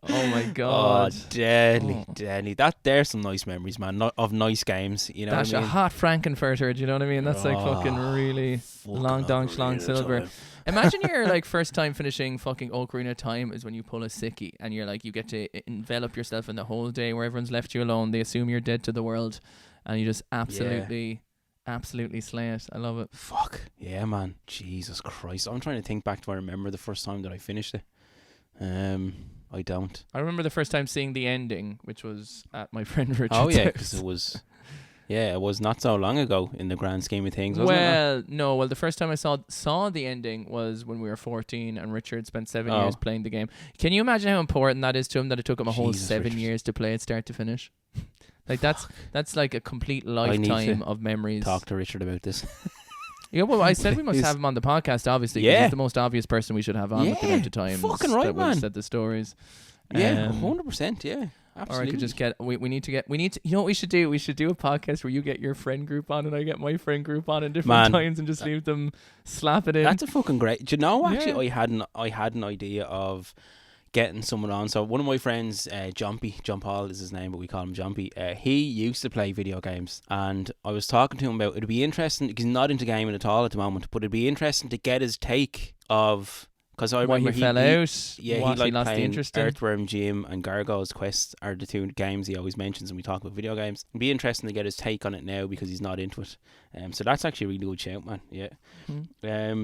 Oh my god! Deadly. There's some nice memories, man. Of nice games, you know. That's what I mean? a hot Frankenfurter. Do you know what I mean? That's like fucking really long donk, long silver. Imagine your like first time finishing fucking Ocarina of Time is when you pull a sickie and you're like, you get to envelop yourself in the whole day where everyone's left you alone. They assume you're dead to the world, and you just absolutely slay it. I love it. Fuck yeah, man. Jesus Christ. I'm trying to think back to when I remember the first time that I finished it. I don't. I remember the first time seeing the ending, which was at my friend Richard's house. Oh yeah, because it was not so long ago in the grand scheme of things, wasn't it? Well, the first time I saw the ending was when we were 14 and Richard spent 7 years playing the game. Can you imagine how important that is to him, that it took him a whole 7 years to play it start to finish? Like that's like a complete lifetime of memories. Talk to Richard about this. Yeah, well, I said we must have him on the podcast, obviously. Yeah. He's the most obvious person we should have on with the amount of times fucking right, that we've said the stories. Yeah, 100%, yeah. Absolutely. Or I could just we need to, you know what we should do? We should do a podcast where you get your friend group on and I get my friend group on in different times and just leave them slap it in. That's a fucking great. Do you know, actually, I had an idea of getting someone on. So one of my friends, John Paul is his name, but we call him Jumpy. He used to play video games, and I was talking to him about it'd be interesting because he's not into gaming at all at the moment, but it'd be interesting to get his take of. Because I remember he fell out. Yeah, what he liked lost the playing interest in. Earthworm Jim and Gargoyle's Quest are the two games he always mentions when we talk about video games. It'd be interesting to get his take on it now because he's not into it. So that's actually a really good shout, man. Yeah.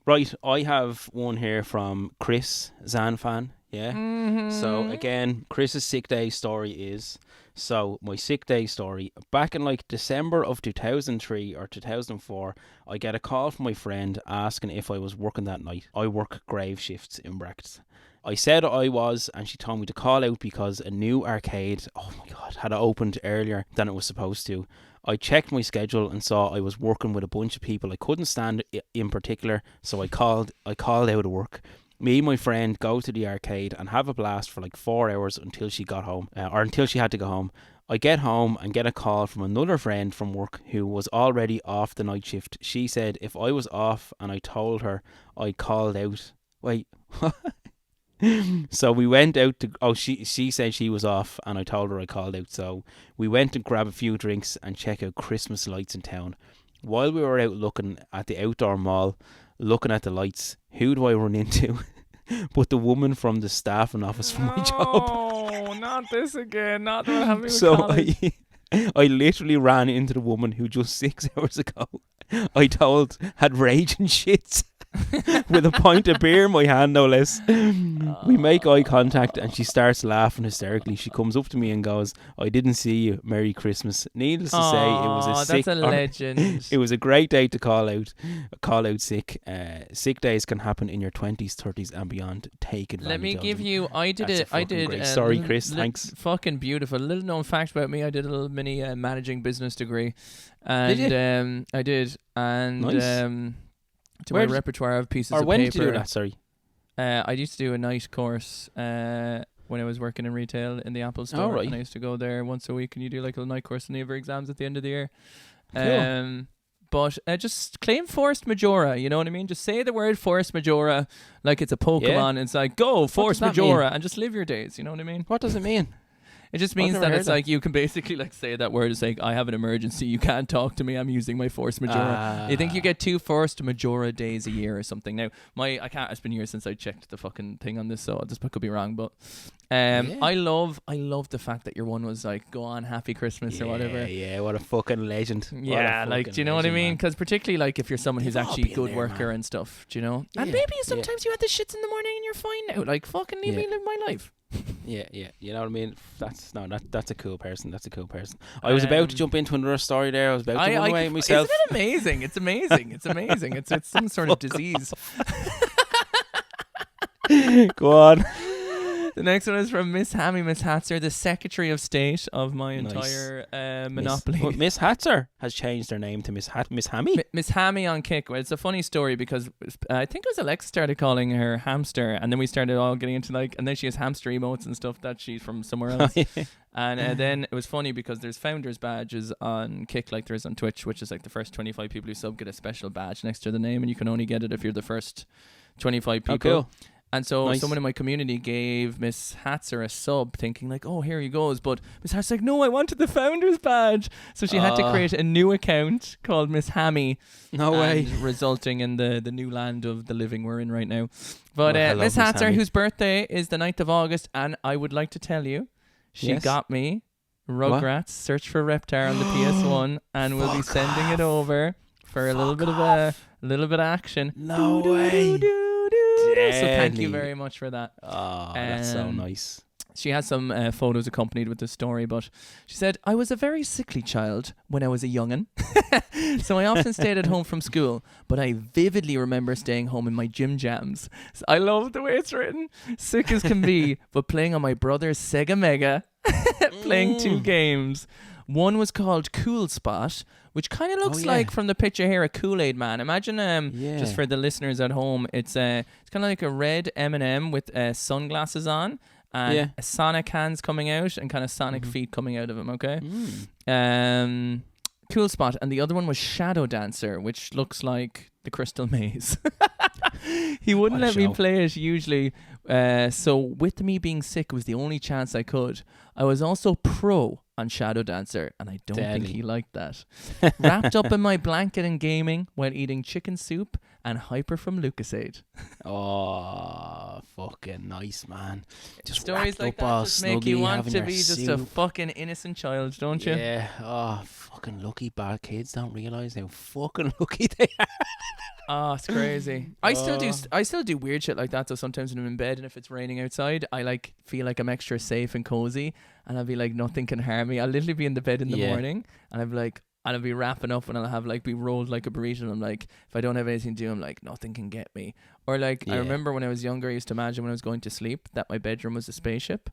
Right, I have one here from Chris Zanfan. Yeah. So again, Chris's sick day story is. So my sick day story, back in like December of 2003 or 2004, I get a call from my friend asking if I was working that night. I work grave shifts in brackets. I said I was, and she told me to call out because a new arcade, oh my god, had opened earlier than it was supposed to. I checked my schedule and saw I was working with a bunch of people I couldn't stand in particular, so I called out of work. Me and my friend go to the arcade and have a blast for like 4 hours until she got home, or until she had to go home. I get home and get a call from another friend from work who was already off the night shift. She said if I was off and I told her I called out. Wait, so we went out to. She said she was off and I told her I called out. So we went to grab a few drinks and check out Christmas lights in town. While we were out looking at the outdoor mall, looking at the lights, who do I run into but the woman from the staffing office for my job? Oh, not this again. Not what happened with So college. I literally ran into the woman who just 6 hours ago I told had raging shits with a pint of beer in my hand, no less. We make eye contact and she starts laughing hysterically. She comes up to me and goes, I didn't see you, Merry Christmas. Needless to say, it was a sick... That's a legend. It was a great day to call out sick. Sick days can happen in your 20s, 30s and beyond. Take advantage. Let me of give them. you... I did great. Sorry, Chris. Thanks. Fucking beautiful. Little known fact about me, I did a little mini managing business degree. And Did you? I did. And Nice. to my repertoire of pieces Or of when paper. did you do that? Sorry. I used to do a night course when I was working in retail in the Apple store. right. And I used to go there once a week and you do like a night course and you have your exams at the end of the year. Cool. But just claim Force Majora, you know what I mean? Just say the word Force Majora like it's a Pokemon. And it's like, go, Force does that Majora, and just live your days, you know what I mean? What does it mean? It just means that it's like you can basically like say that word. It's like, I have an emergency. You can't talk to me. I'm using my Force Majora. You think you get 2 Force Majora days a year or something. Now, it's been years since I checked the fucking thing on this, so this could be wrong. But I love the fact that your one was like, go on, Happy Christmas or whatever. Yeah, what a fucking legend. Yeah, like, do you know what I mean? Because particularly like if you're someone who's They've all actually a been good there, worker man. and stuff, do you know? Yeah, And maybe sometimes you had the shits in the morning and you're fine now. Like, fucking leave me live my life. Yeah, you know what I mean? That's a cool person. That's a cool person. I was about to jump into another story there. I was about to run away myself. Isn't it amazing? It's amazing. It's amazing. It's some sort of disease. Go on. The next one is from Miss Hammy Miss Hatzer, the Secretary of State of my entire monopoly. Miss Hatzer has changed her name to Miss Hammy. Miss Hammy on Kick. Well, it's a funny story because I think it was Alexa started calling her Hamster, and then we started all getting into like, and then she has hamster emotes and stuff that she's from somewhere else. And then it was funny because there's founders badges on Kick like there is on Twitch, which is like the first 25 people who sub get a special badge next to the name, and you can only get it if you're the first 25 people. Oh, cool. And so Nice. someone in my community gave Miss Hatzer a sub thinking like, oh, here he goes. But Miss Hatzer's like, no, I wanted the founder's badge. So she had to create a new account called Miss Hammy. No way. Resulting in the new land of the living we're in right now. But I love Miss Miss Hatzer, Hammy. whose birthday is the 9th of August, and I would like to tell you, she Yes. got me Rugrats Search for Reptar on the PS1, and we'll be sending it over for a little bit of action. No way. So thank you Deadly. very much for that. Oh, that's so nice. She has some photos accompanied with the story, but she said, I was a very sickly child when I was a young'un. So I often stayed at home from school, but I vividly remember staying home in my gym jams. So I love the way it's written. Sick as can be, but playing on my brother's Sega Mega, playing 2 games. One was called Cool Spot, which kind of looks like, from the picture here, a Kool-Aid man. Imagine, just for the listeners at home, it's kind of like a red M&M with sunglasses on and a Sonic hands coming out and kind of Sonic feet coming out of him, okay? Cool Spot. And the other one was Shadow Dancer, which looks like the Crystal Maze. He wouldn't let me play it usually So with me being sick was the only chance I could. I was also pro on Shadow Dancer, and I don't think Deadly. he liked that. Wrapped up in my blanket and gaming while eating chicken soup and hyper from Lucasade. Oh, fucking nice, man. Just Stories wrapped like up that all just make you snuggy, want having to your be just a soup. fucking innocent child, don't you? Yeah. Oh, fucking lucky bad kids don't realise how fucking lucky they are. Oh, it's crazy. I still do weird shit like that. So sometimes when I'm in bed and if it's raining outside, I like feel like I'm extra safe and cozy, and I'll be like, nothing can harm me. I'll literally be in the bed in the Yeah. morning, and I'll be like, and I'll be wrapping up, and I'll have like be rolled like a burrito. And I'm like, if I don't have anything to do, I'm like, nothing can get me. Or like, I Yeah. remember when I was younger, I used to imagine when I was going to sleep that my bedroom was a spaceship.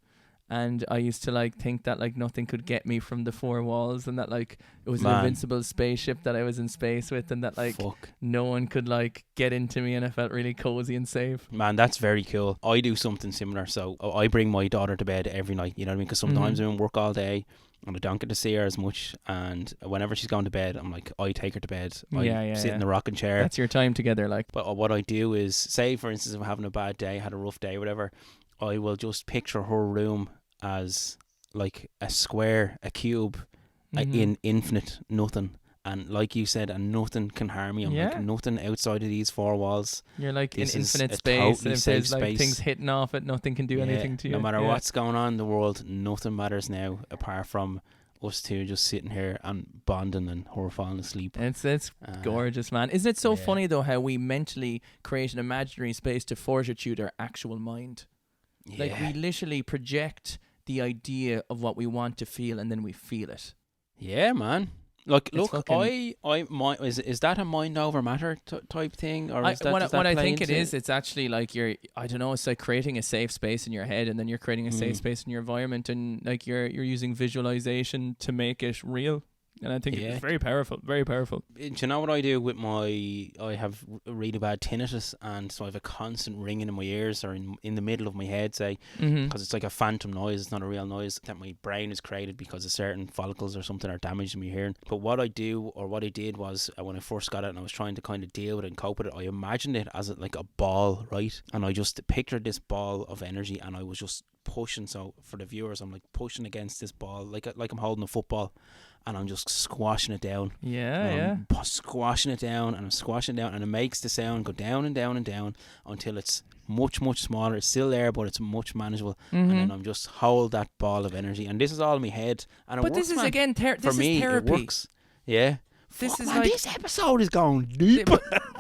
And I used to like think that like nothing could get me from the four walls, and that like it was an Man. invincible spaceship that I was in space with, and that like Fuck. no one could like get into me, and I felt really cozy and safe. Man, that's very cool. I do something similar. So I bring my daughter to bed every night, you know what I mean? Because sometimes I'm in work all day and I don't get to see her as much. And whenever she's going to bed, I'm like, I take her to bed. I sit in the rocking chair. That's your time together, like. But what I do is, say, for instance, if I'm having a bad day, had a rough day, whatever, I will just picture her room as like a square, a cube, in infinite nothing. And like you said, and nothing can harm me. I'm Yeah. like, nothing outside of these four walls. You're like in This is infinite a space, totally and if safe there's like space. things hitting off it, nothing can do Yeah, anything to you. no matter Yeah. what's going on in the world, nothing matters now apart from us two just sitting here and bonding and her falling asleep. It's Uh, gorgeous, man. Isn't it so yeah. funny though how we mentally create an imaginary space to fortitude our actual mind? Like yeah. we literally project the idea of what we want to feel, and then we feel it. Yeah, man. Like, It's look, fucking- is that a mind over matter type thing, or is that, does that what I play think it into is, it's actually like I don't know, it's like creating a safe space in your head, and then you're creating a safe space in your environment, and like you're using visualization to make it real. And I think Yeah. it's very powerful, very powerful. Do you know what I do with I have a really bad tinnitus, and so I have a constant ringing in my ears or in the middle of my head, say, Mm-hmm. because it's like a phantom noise. It's not a real noise that my brain has created because of certain follicles or something are damaged in my hearing. But what I did was, when I first got it and I was trying to kind of deal with it and cope with it, I imagined it as like a ball, right? And I just pictured this ball of energy, and I was just pushing. So for the viewers, I'm like pushing against this ball like I'm holding a football, and I'm just squashing it down. Yeah. I'm squashing it down, and I'm squashing it down, and it makes the sound go down and down and down until it's much, much smaller. It's still there, but it's much manageable. And then I'm just hold that ball of energy, and this is all in my head. And it But works, this is man. again, For this me, is therapy. it works. Yeah. This Fuck, is man, like this episode is going deep.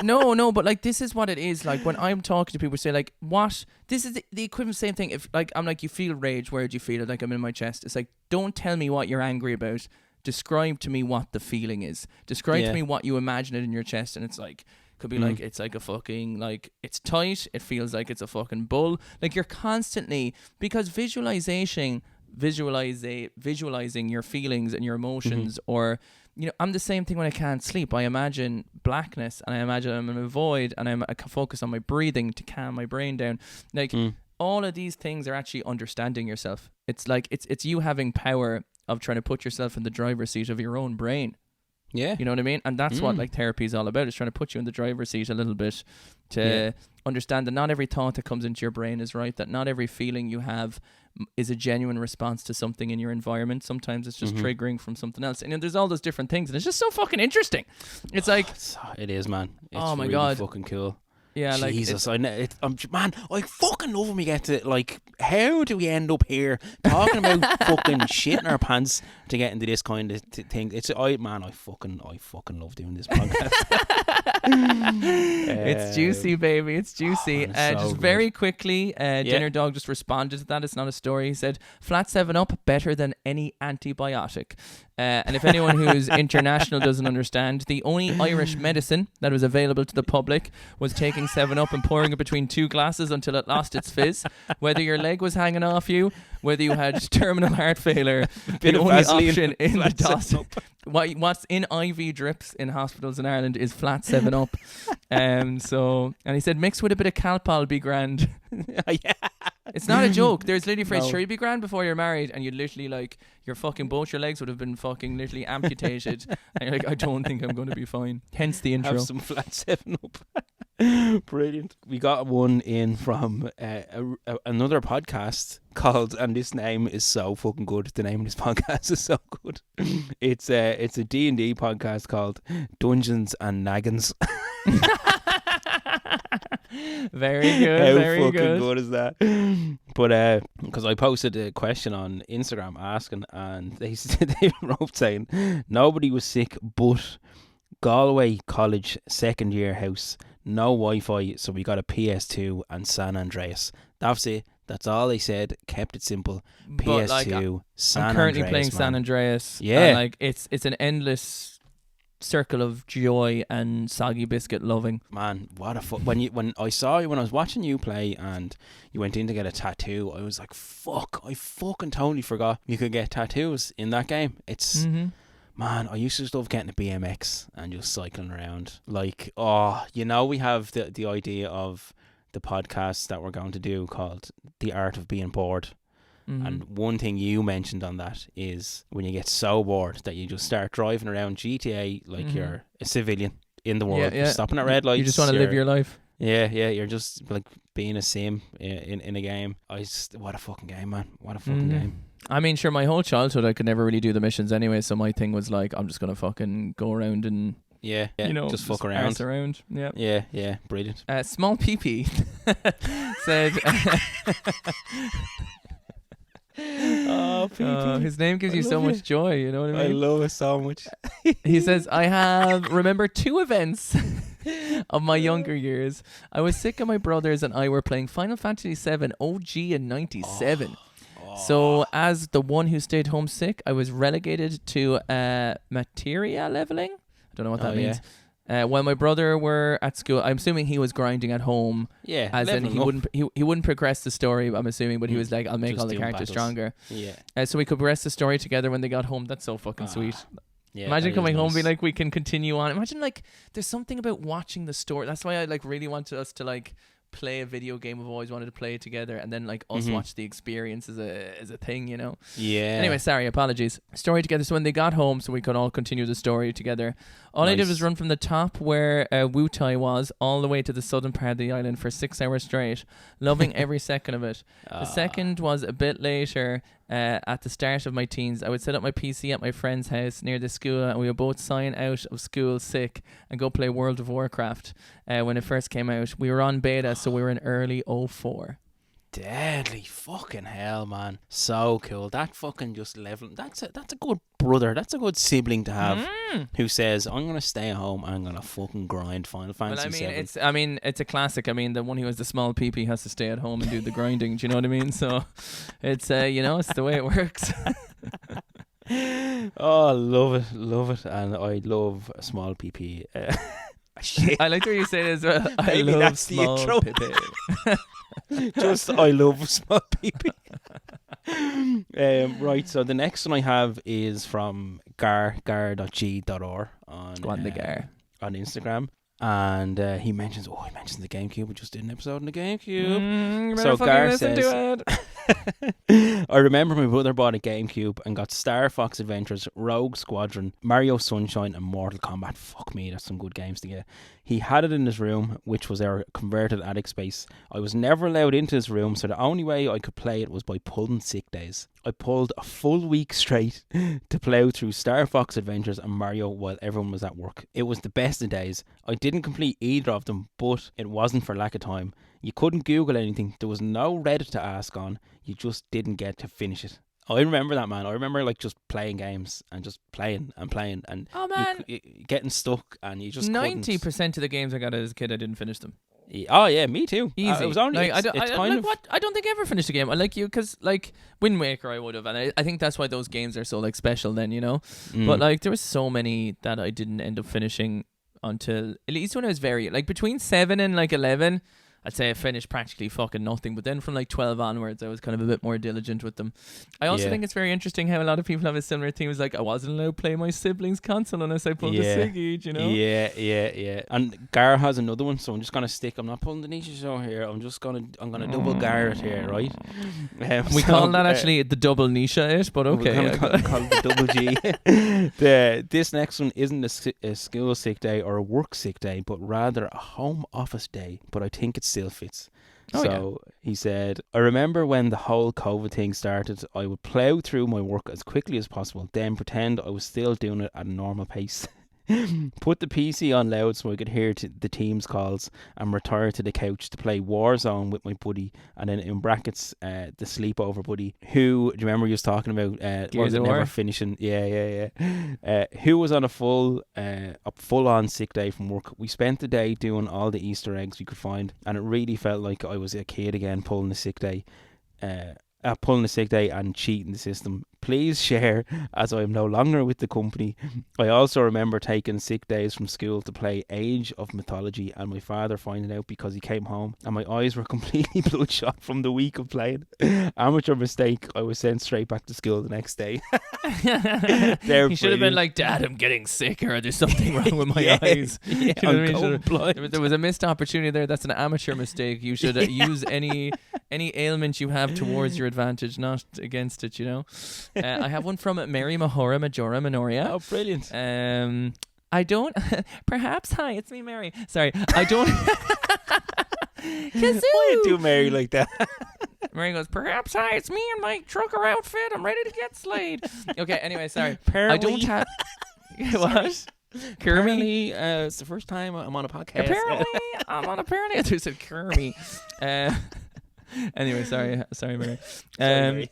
no, but like this is what it is. Like when I'm talking to people, say like, "What?" This is the equivalent same thing. If like I'm like, you feel rage, where do you feel it? Like I'm in my chest. It's like, don't tell me what you're angry about. Describe to me what the feeling is. Describe to me what you imagine it in your chest, and it's like. Could be like it's like a fucking like it's tight. It feels like it's a fucking bull. Like you're constantly, because visualizing your feelings and your emotions, or you know, I'm the same thing when I can't sleep. I imagine blackness, and I imagine I'm in a void, and I can focus on my breathing to calm my brain down. Like all of these things are actually understanding yourself. It's like it's you having power of trying to put yourself in the driver's seat of your own brain. Yeah. You know what I mean? And that's what like therapy is all about. It's trying to put you in the driver's seat a little bit to understand that not every thought that comes into your brain is right, that not every feeling you have is a genuine response to something in your environment. Sometimes it's just triggering from something else. And you know, there's all those different things, and it's just so fucking interesting. It's like It is, man. It's Oh my really God. fucking cool. yeah, like Jesus, man, I fucking love when we get to, like, how do we end up here talking about fucking shit in our pants to get into this kind of thing? I fucking love doing this podcast. it's juicy, baby. It's juicy. it's so Just good. very quickly, Dinner Dog just responded to that. It's not a story. He said, "Flat 7-Up better than any antibiotic." And if anyone who's international doesn't understand, the only Irish medicine that was available to the public was taking 7-Up and pouring it between two glasses until it lost its fizz. Whether your leg was hanging off you, whether you had terminal heart failure, Bit the of only Vaseline, option in the flat DOS. 7-Up. What's in IV drips in hospitals in Ireland is flat 7-Up. And he said, mix with a bit of Calpol, be grand. Yeah. It's not a joke. There's literally phrase, No. sure, you'd be grand before you're married, and you'd literally like both your legs would have been fucking literally amputated, and you're like, I don't think I'm going to be fine. Hence the intro. Have some flat 7-Up. Brilliant. We got one in from another podcast called, and this name is so fucking good. The name of this podcast is so good. It's a D&D podcast called Dungeons and Naggins. Very good. How very fucking good is that? But because I posted a question on Instagram asking, and they wrote saying nobody was sick but Galway College second year house, no Wi-Fi, so we got a PS2 and San Andreas. That's it. That's all they said. Kept it simple. PS2, Like, San I'm currently Andreas, playing man. San Andreas. Yeah. And, like it's an endless circle of joy and soggy biscuit loving. Man, what a when I saw you, when I was watching you play and you went in to get a tattoo, I was like, fuck, I fucking totally forgot you could get tattoos in that game. It's man, I used to love getting a BMX and just cycling around. Like, we have the idea of the podcast that we're going to do called The Art of Being Bored. And one thing you mentioned on that is when you get so bored that you just start driving around GTA like you're a civilian in the world. You're stopping at red lights. You just want to live your life. Yeah, you're just like being a sim in a game. What a fucking game, man. What a fucking game. I mean, sure, my whole childhood I could never really do the missions anyway, so my thing was like, I'm just going to fucking go around and just fuck around. arse around. Yeah, brilliant. Small PP said... PP. His name gives you so much joy, you know what I mean? I love it so much. He says, I remember 2 events of my younger years. I was sick and my brothers and I were playing Final Fantasy VII OG in 97. So as the one who stayed home sick, I was relegated to materia leveling. I don't know what that means. While my brother were at school, I'm assuming he was grinding at home. Yeah, as in he wouldn't progress the story. I'm assuming, but he was like, I'll make Just all the doing characters battles. stronger. Yeah. So we could progress the story together when they got home. That's so fucking sweet. Yeah, Imagine that coming is home nice. and being like, we can continue on. Imagine like there's something about watching the story. That's why I like really wanted us to like play a video game. We've always wanted to play it together, and then like us watch the experience as a thing, you know. Yeah. Anyway, sorry, apologies. Story together. So when they got home, so we could all continue the story together. All I did was run from the top where Wutai was all the way to the southern part of the island for 6 hours straight, loving every second of it. The second was a bit later. At the start of my teens, I would set up my PC at my friend's house near the school, and we would both sign out of school sick and go play World of Warcraft when it first came out. We were on beta, so we were in early 04. Deadly fucking hell, man. So cool. That fucking just leveling. That's a good brother. That's a good sibling to have who says, I'm going to stay at home. I'm going to fucking grind Final Fantasy VII. It's a classic. I mean, the one who has the small PP has to stay at home and do the grinding. Do you know what I mean? So it's, it's the way it works. Oh, love it. And I love a small PP. Shit. I like the way you say it as well. I Maybe love that's the small intro. PP. Just I love small PP. Right, so the next one I have is from gar.g.or on Go on the Gar. on Instagram. And he mentions the GameCube. We just did an episode on the GameCube. So Gar says, I remember my brother bought a GameCube and got Star Fox Adventures, Rogue Squadron, Mario Sunshine and Mortal Kombat. Fuck me, that's some good games to get. He had it in his room, which was our converted attic space. I was never allowed into his room, so the only way I could play it was by pulling sick days. I pulled a full week straight to plough through Star Fox Adventures and Mario while everyone was at work. It was the best of days. I didn't complete either of them, but it wasn't for lack of time. You couldn't Google anything. There was no Reddit to ask on. You just didn't get to finish it. I remember that, man. I remember like just playing games and just playing and Oh man, you getting stuck and you just 90% of the games I got as a kid, I didn't finish them. Oh yeah, me too. Easy. It was only like, it's I kind of what? I don't think I ever finished a game. I like you because like Wind Waker I would have, and I think that's why those games are so like special. Then you know, but like there was so many that I didn't end up finishing until at least when I was very like between 7 and like 11. I'd say I finished practically fucking nothing. But then from like 12 onwards, I was kind of a bit more diligent with them. I also think it's very interesting how a lot of people have a similar thing. It was like, I wasn't allowed to play my siblings' console unless I pulled the ciggy, you know? Yeah. And Gar has another one, so I'm just gonna stick. I'm not pulling the Nisha show here. I'm gonna double Gar it here, right? We call that actually the double Nisha but okay. We're gonna call it the double G. This next one isn't a school sick day or a work sick day, but rather a home office day. But I think it still fits. He said, I remember when the whole COVID thing started, I would plough through my work as quickly as possible, then pretend I was still doing it at a normal pace. Put the PC on loud so I could hear the Teams calls and retire to the couch to play Warzone with my buddy, and then in brackets the sleepover buddy who, do you remember you was talking about was it never finishing? Who was on a full on sick day from work. We spent the day doing all the Easter eggs we could find, and it really felt like I was a kid again pulling a sick day and cheating the system. Please share, as I am no longer with the company. I also remember taking sick days from school to play Age of Mythology, and my father finding out because he came home and my eyes were completely bloodshot from the week of playing. Amateur mistake. I was sent straight back to school the next day. He should have been like, Dad, I'm getting sicker. There's something wrong with my eyes. Yeah, I'm going blind. There was a missed opportunity there. That's an amateur mistake. You should use any ailment you have towards your advantage, not against it, you know. I have one from Mary Mahora Majora Minoria. Oh, brilliant. I don't. Perhaps. Hi, it's me, Mary. Sorry, I don't. Kazoo! Why you do Mary like that? Mary goes, perhaps. Hi, it's me in my trucker outfit. I'm ready to get slayed. Okay. Anyway, sorry. Apparently. I don't have. What? Apparently, it's the first time I'm on a podcast. Apparently, I'm on. Apparently, I just said Kermie. Anyway, sorry, Mary. Sorry, Mary.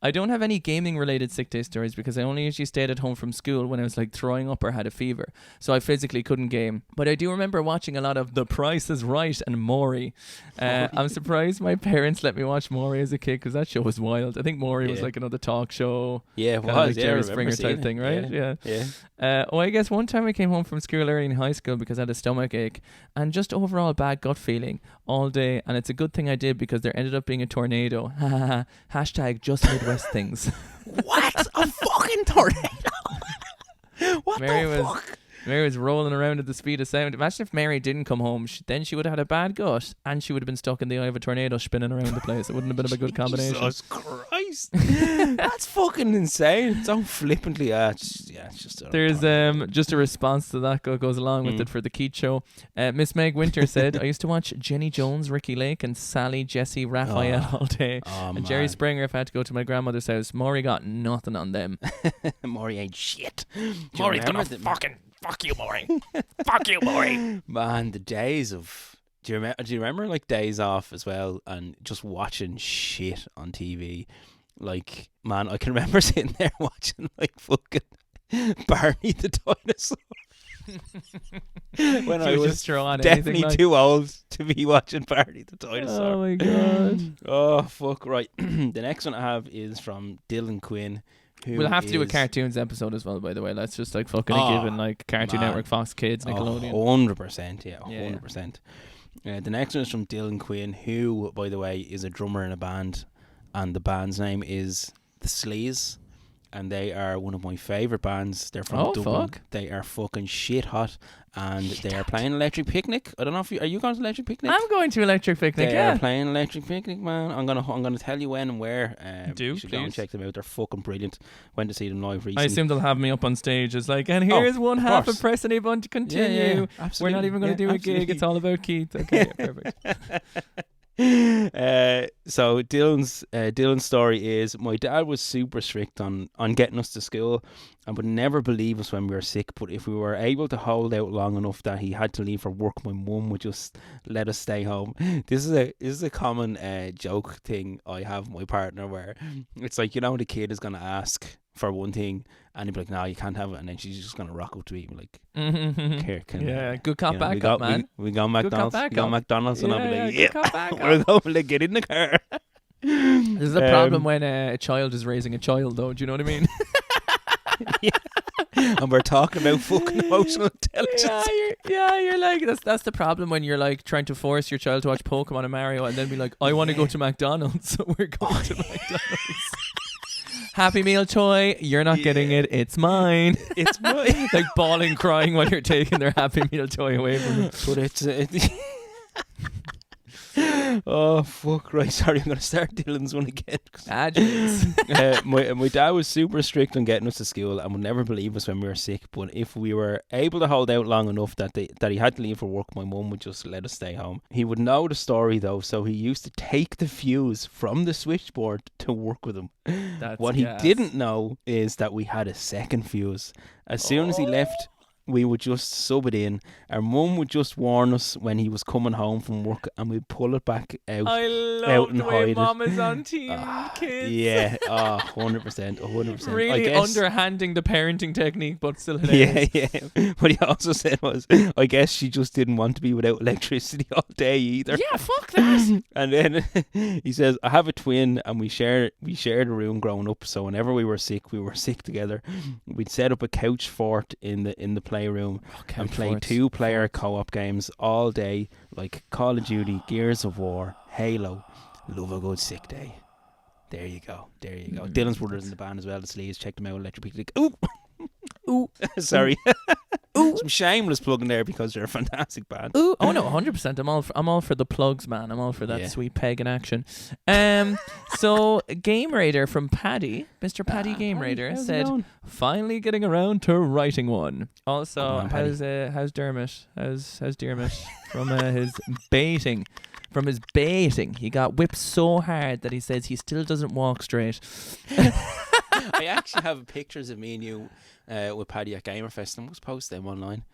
I don't have any gaming related sick day stories because I only usually stayed at home from school when I was like throwing up or had a fever, so I physically couldn't game. But I do remember watching a lot of The Price is Right and Maury. I'm surprised my parents let me watch Maury as a kid because that show was wild. I think Maury was like another talk show. Yeah, it was. Like Jerry Springer type thing, right? Yeah. I guess one time I came home from school early in high school because I had a stomach ache and just overall bad gut feeling all day, and it's a good thing I did because there ended up being a tornado. Hashtag just Midwest things. What? A fucking tornado? What the fuck? Mary was rolling around at the speed of sound. Imagine if Mary didn't come home. Then she would have had a bad gut and she would have been stuck in the eye of a tornado spinning around the place. It wouldn't have been a good combination. Jesus Christ. That's fucking insane. So flippantly. It's just there's just a response to that goes along with it for the Keith show. Miss Meg Winter said, I used to watch Jenny Jones, Ricky Lake and Sally, Jesse, Raphael all day. And Jerry Springer if I had to go to my grandmother's house. Maury got nothing on them. Maury ain't shit. Maury's gonna fucking... Fuck you, Maury. Fuck you, Maury. Man, the days of... Do you remember like days off as well and just watching shit on TV? Like, man, I can remember sitting there watching like fucking Barney the Dinosaur. When I was definitely too old to be watching Barney the Dinosaur. Oh my god. Oh, fuck, right. The next one I have is from Dylan Quinn. We'll have to do a cartoons episode as well, by the way. Let's just like fucking given like Cartoon Network, Fox Kids, Nickelodeon. 100%, yeah, 100%. The next one is from Dylan Quinn, who, by the way, is a drummer in a band, and the band's name is The Sleaze, and they are one of my favourite bands. They're from Dublin. Fuck. They are fucking shit hot, and they are playing Electric Picnic. I don't know if are you going to Electric Picnic? I'm going to Electric Picnic. They are playing Electric Picnic, man. I'm gonna tell you when and where. You should please go and check them out. They're fucking brilliant. Went to see them live recently. I assume they'll have me up on stage as like, and here's one half of Press and Avon to continue. Yeah, we're not even going to do a gig. It's all about Keith. Okay, perfect. So Dylan's story is, my dad was super strict on getting us to school and would never believe us when we were sick, but if we were able to hold out long enough that he had to leave for work, my mum would just let us stay home. This is a common joke thing I have with my partner, where it's like, you know, the kid is gonna ask for one thing and he'd be like, no, you can't have it, and then she's just gonna rock up to me and be like, here, good cop back up, man. We got McDonald's, and I'll be like, good cop back we're going to get in the car. This is a problem when a child is raising a child, though. Do you know what I mean? and we're talking about fucking emotional intelligence. You're like that's the problem when you're like trying to force your child to watch Pokemon and Mario, and then be like, I want to go to McDonald's, so we're going to McDonald's. Happy Meal toy, you're not getting it, it's mine. It's mine. Like bawling, crying while you're taking their Happy Meal toy away from them. But it's oh fuck, right, sorry, I'm going to start Dylan's one again. My dad was super strict on getting us to school and would never believe us when we were sick, but if we were able to hold out long enough that he had to leave for work, my mum would just let us stay home. He would know the story though, so he used to take the fuse from the switchboard to work with him. What he didn't know is that we had a second fuse. As soon as he left, we would just sub it in. Our mum would just warn us when he was coming home from work, and we'd pull it back out. I love the way mum is on team kids. Yeah, 100%. Really underhanding the parenting technique, but still hilarious. Yeah. What he also said was, I guess she just didn't want to be without electricity all day either. Yeah, fuck that. And then he says, I have a twin, and we shared a room growing up, so whenever we were sick together. We'd set up a couch fort in the playroom and play 2-player co-op games all day, like Call of Duty, Gears of War, Halo. Love a good sick day. There you go. Dylan's brothers in the band as well, the Sleeves. Check them out. Electric Picnic. Ooh. Sorry. Some shameless plugging there because they're a fantastic band. Ooh. Oh no, 100%. I'm all for the plugs, man. I'm all for that sweet peg in action. So Game Raider from Paddy, Mr. Paddy Game Raider said, finally getting around to writing one. Also, how's Dermot? How's Dermot from his baiting? From his baiting, he got whipped so hard that he says he still doesn't walk straight. I actually have pictures of me and you with Paddy at Gamerfest, and we'll post them online.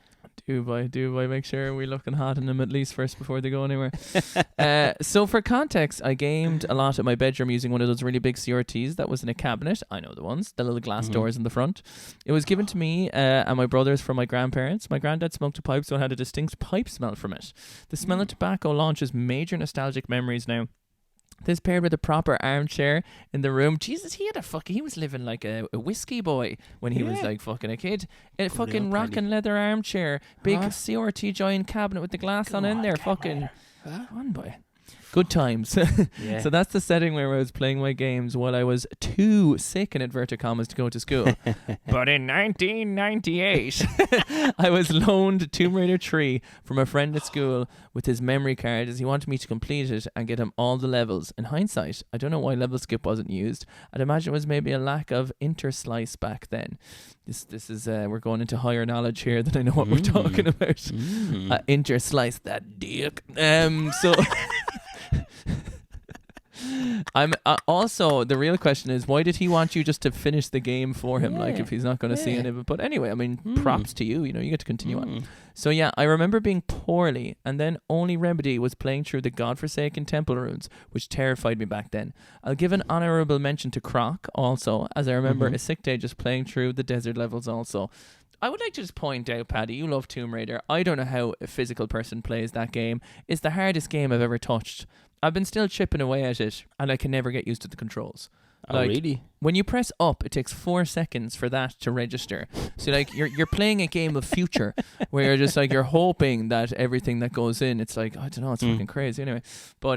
Do I make sure we're looking hot in them at least first before they go anywhere. So for context, I gamed a lot at my bedroom using one of those really big CRTs that was in a cabinet. I know the ones, the little glass doors in the front. It was given to me and my brothers from my grandparents. My granddad smoked a pipe, so it had a distinct pipe smell from it. The smell of tobacco launches major nostalgic memories now. This paired with a proper armchair in the room. Jesus, he was living like a whiskey boy when he was like fucking a kid. A fucking rocking leather armchair, big CRT giant cabinet with the glass on in there. Fucking fun boy. Good times. So that's the setting where I was playing my games while I was too sick, in inverted commas, to go to school. But in 1998, I was loaned Tomb Raider 3 from a friend at school with his memory card, as he wanted me to complete it and get him all the levels. In hindsight, I don't know why level skip wasn't used. I'd imagine it was maybe a lack of interslice back then. This is we're going into higher knowledge here than I know what we're talking about. Interslice that dick. So I'm also, the real question is, why did he want you just to finish the game for him, like if he's not going to see any of it? But anyway, I mean, props to you, you get to continue on. So yeah, I remember being poorly, and then only remedy was playing through the godforsaken temple runes, which terrified me back then. I'll give an honourable mention to Croc also, as I remember a sick day just playing through the desert levels also. I would like to just point out, Paddy, you love Tomb Raider. I don't know how a physical person plays that game. It's the hardest game I've ever touched. I've been still chipping away at it, and I can never get used to the controls. Oh, really? When you press up, it takes 4 seconds for that to register. So like you're playing a game of future where you're just like, you're hoping that everything that goes in, it's like, I don't know, it's fucking crazy anyway. But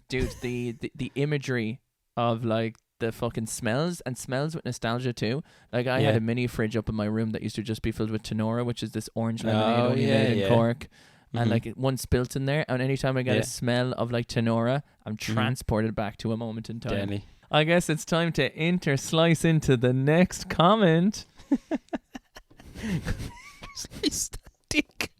dude, the imagery of like the fucking smells with nostalgia too. Like I had a mini fridge up in my room that used to just be filled with Tenora, which is this orange lemonade made in Cork. And like one spilt in there, and anytime I get a smell of like Tenora, I'm transported back to a moment in time. Deadly. I guess it's time to interslice into the next comment. Slice that dick.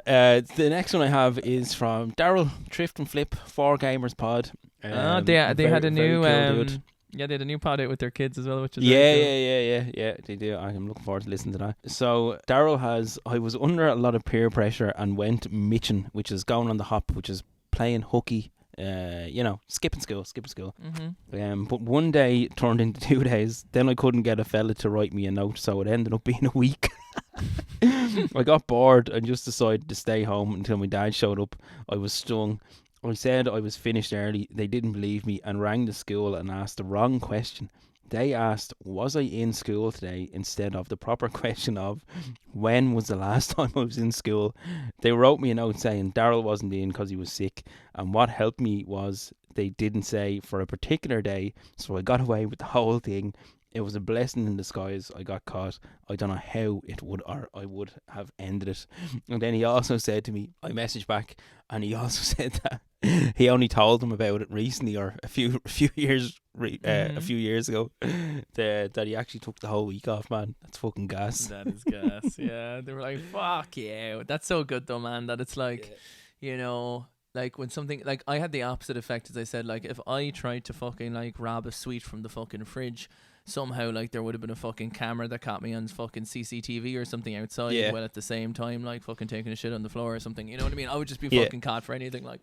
The next one I have is from Daryl Thrift and Flip 4Gamers Pod. They had a new they had a new pod out with their kids as well, which is cool. Yeah, they do. I'm looking forward to listening to that. So Daryl I was under a lot of peer pressure and went mitching, which is going on the hop, which is playing hooky, skipping school. But one day turned into 2 days. Then I couldn't get a fella to write me a note, so it ended up being a week. I got bored and just decided to stay home until my dad showed up. I was stung. I said I was finished early. They didn't believe me and rang the school and asked the wrong question. They asked, was I in school today, instead of the proper question of, when was the last time I was in school? They wrote me a note saying Daryl wasn't in because he was sick. And what helped me was they didn't say for a particular day. So I got away with the whole thing. It was a blessing in disguise. I got caught. I don't know how it would, or I would have ended it. And then he also said to me, I messaged back, and he also said that he only told them about it recently, or a few years ago, that he actually took the whole week off. Man, that's fucking gas. That is gas. Yeah, they were like, "Fuck yeah!" That's so good though, man. That it's like, you know. Like when something, like I had the opposite effect, as I said, like if I tried to fucking like rob a sweet from the fucking fridge, somehow like there would have been a fucking camera that caught me on fucking CCTV or something outside, while at the same time like fucking taking a shit on the floor or something, you know what I mean? I would just be fucking caught for anything. Like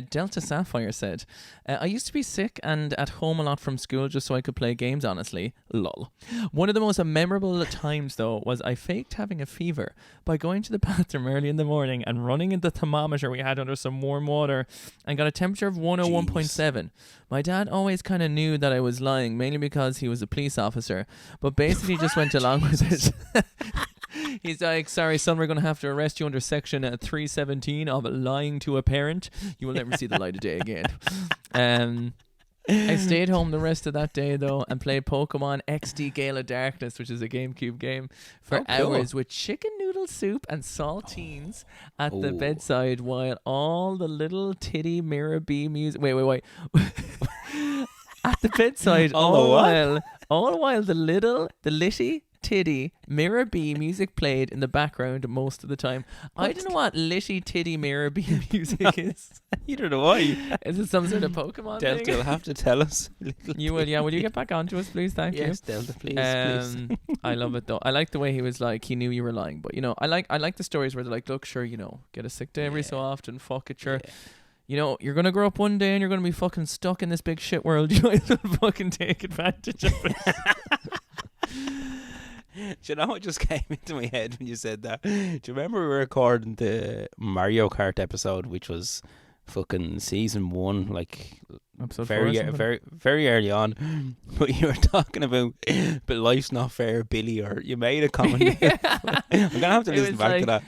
Delta Sapphire said, I used to be sick and at home a lot from school just so I could play games, honestly. Lol. One of the most memorable times though was I faked having a fever by going to the bathroom early in the morning and running in the thermometer we had under some warm water and got a temperature of 101.7. My dad always kind of knew that I was lying, mainly because he was a police officer, but basically just went along with it. He's like, sorry, son, we're going to have to arrest you under section 317 of lying to a parent. You will never see the light of day again. I stayed home the rest of that day, though, and played Pokemon XD Gale of Darkness, which is a GameCube game, for hours with chicken noodle soup and saltines at the bedside, while all the little titty Mirror B music... Wait. At the bedside, all while the litty titty Mirror B music played in the background most of the time. I don't know what litty titty Mirror B music is. You don't know why. Is it some sort of Pokemon Delta, thing? you'll have to tell us. You will, yeah. Will you get back onto us, please? Thank you. Yes, Delta, please. I love it though. I like the way he was like, he knew you were lying, but you know, I like the stories where they're like, look, sure, you know, get a sick day every so often. Fuck it, sure. Yeah. You know, you're going to grow up one day and you're going to be fucking stuck in this big shit world. You might as well fucking take advantage of it. Do you know what just came into my head when you said that? Do you remember we were recording the Mario Kart episode, which was fucking season 1, like episode very early on? But you were talking about, but life's not fair, Billy, or you made a comment. I'm gonna have to listen back to that.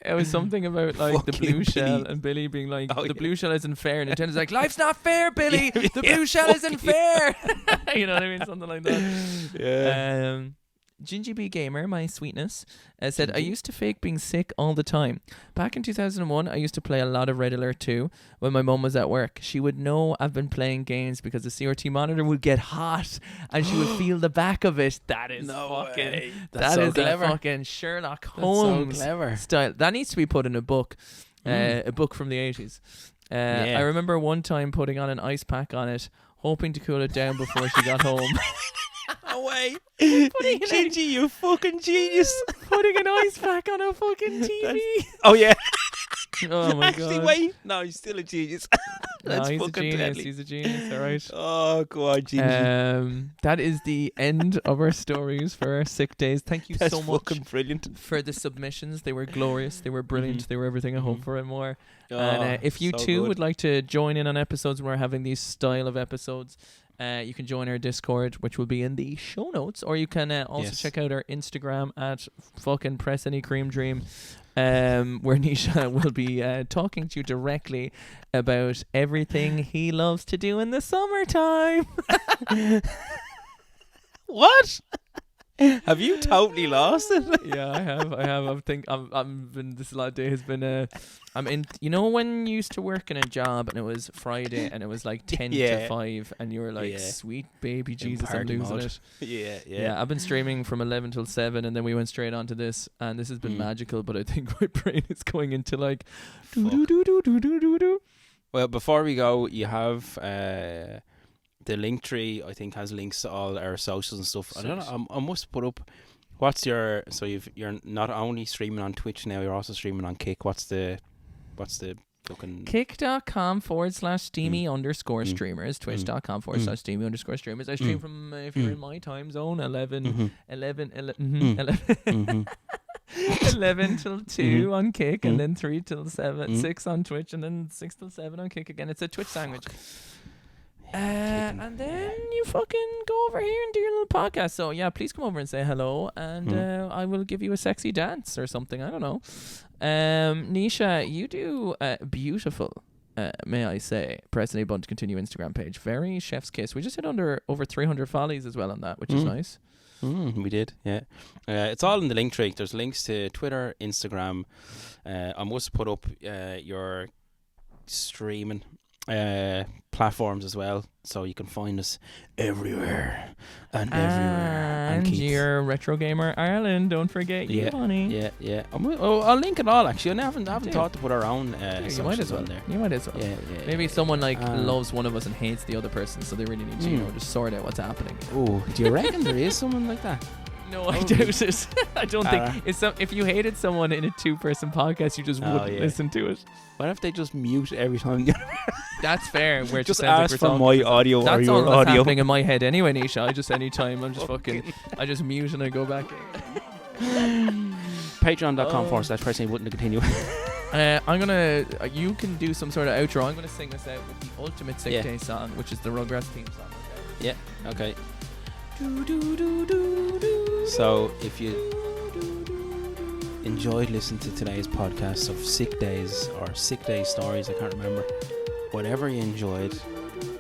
It was something about like the blue shell and Billy being like, the blue shell isn't fair, and Nintendo's like, life's not fair, Billy. The blue shell isn't fair. You know what I mean? Something like that. Yeah. Gingy B Gamer, my sweetness, said, I used to fake being sick all the time. Back in 2001, I used to play a lot of Red Alert 2 when my mum was at work. She would know I've been playing games because the CRT monitor would get hot and she would feel the back of it. That is fucking... That's so clever. A fucking Sherlock Holmes style. That needs to be put in a book. A book from the 80s. I remember one time putting on an ice pack on it, hoping to cool it down before she got home. Away. Gingy, you fucking genius. Putting an ice pack on a fucking TV. Oh yeah. Oh my Actually, god. Wait. No, he's still a genius. That's he's fucking a genius. deadly. He's a genius, alright. Oh, go on, Gingy. That is the end of our stories for our sick days. Thank you so much. Fucking brilliant. For the submissions. They were glorious. They were brilliant. They were everything I hoped for and more. Oh, and if you so too good. would like to join in on episodes when we're having these style of episodes, you can join our Discord, which will be in the show notes, or you can also check out our Instagram at fucking Press Any Cream Dream, where Nisha will be talking to you directly about everything he loves to do in the summertime. What? Have you totally lost it? Yeah, I have. I'm been this last day has been I'm in. You know when you used to work in a job and it was Friday and it was like 10 to 5 and you were like, sweet baby Jesus, I'm losing it. Yeah. I've been streaming from 11 till 7 and then we went straight on to this and this has been magical. But I think my brain is going into like do. Well, before we go, you have the Linktree, I think, has links to all our socials and stuff. I don't know. I must put up. What's your? So you're not only streaming on Twitch now. You're also streaming on Kick. What's the fucking kick.com/steamy_streamers, twitch.com/steamy_streamers. I stream from if you're in my time zone 11 till 2 on Kick, and then 3 till 6 on Twitch, and then 6 till 7 on Kick again. It's a Twitch sandwich. And then you fucking go over here and do your little podcast. So yeah, please come over and say hello, and I will give you a sexy dance or something. I don't know. Nisha, you do beautiful. May I say, President A Bun to Continue Instagram page. Very chef's kiss. We just hit over 300 follies as well on that, which is nice. We did, yeah. It's all in the link tree. There's links to Twitter, Instagram. I must put up your streaming platforms as well, so you can find us everywhere and everywhere. And your Retro Gamer Ireland, don't forget you, honey. Yeah. I'll link it all, actually. I haven't thought to put our own you might as well. there. You might as well. Yeah. Maybe someone loves one of us and hates the other person, so they really need to just sort out what's happening. Oh, do you reckon there is someone like that? No, I doubt it. I don't think it's if you hated someone in a 2-person podcast, you just wouldn't listen to it. What if they just mute every time? That's fair. Where just ask for my audio or your all that's audio. Happening in my head anyway, Nisha. I just anytime I'm just I just mute and I go back in. Patreon.com/President Button to Continue. I'm gonna. You can do some sort of outro. I'm gonna sing this out with the ultimate sick day song, which is the Rugrats theme song. Yeah. Okay. So if you enjoyed listening to today's podcast of sick days or sick day stories, I can't remember, whatever you enjoyed,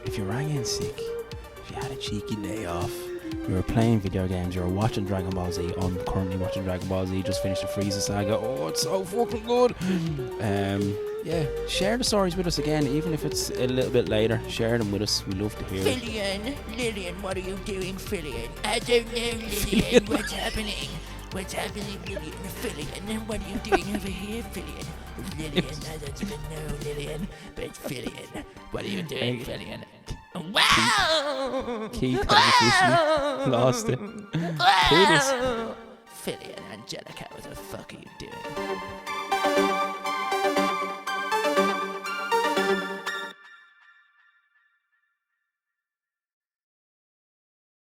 if you rang in sick, if you had a cheeky day off, you were playing video games, you were watching Dragon Ball Z, I'm currently watching Dragon Ball Z, just finished the Frieza saga, oh, it's so fucking good. Yeah, share the stories with us again, even if it's a little bit later. Share them with us. We love to hear it. Lillian, what are you doing, Fillion? I don't know, Lillian. What's happening? What's happening, Lillian? Fillion, what are you doing over here, Fillion? Lillian, I don't even know, Lillian. But Fillion, what are you doing, Fillion? Wow! Keith, lost it. Wow! Fillion, Angelica, what the fuck are you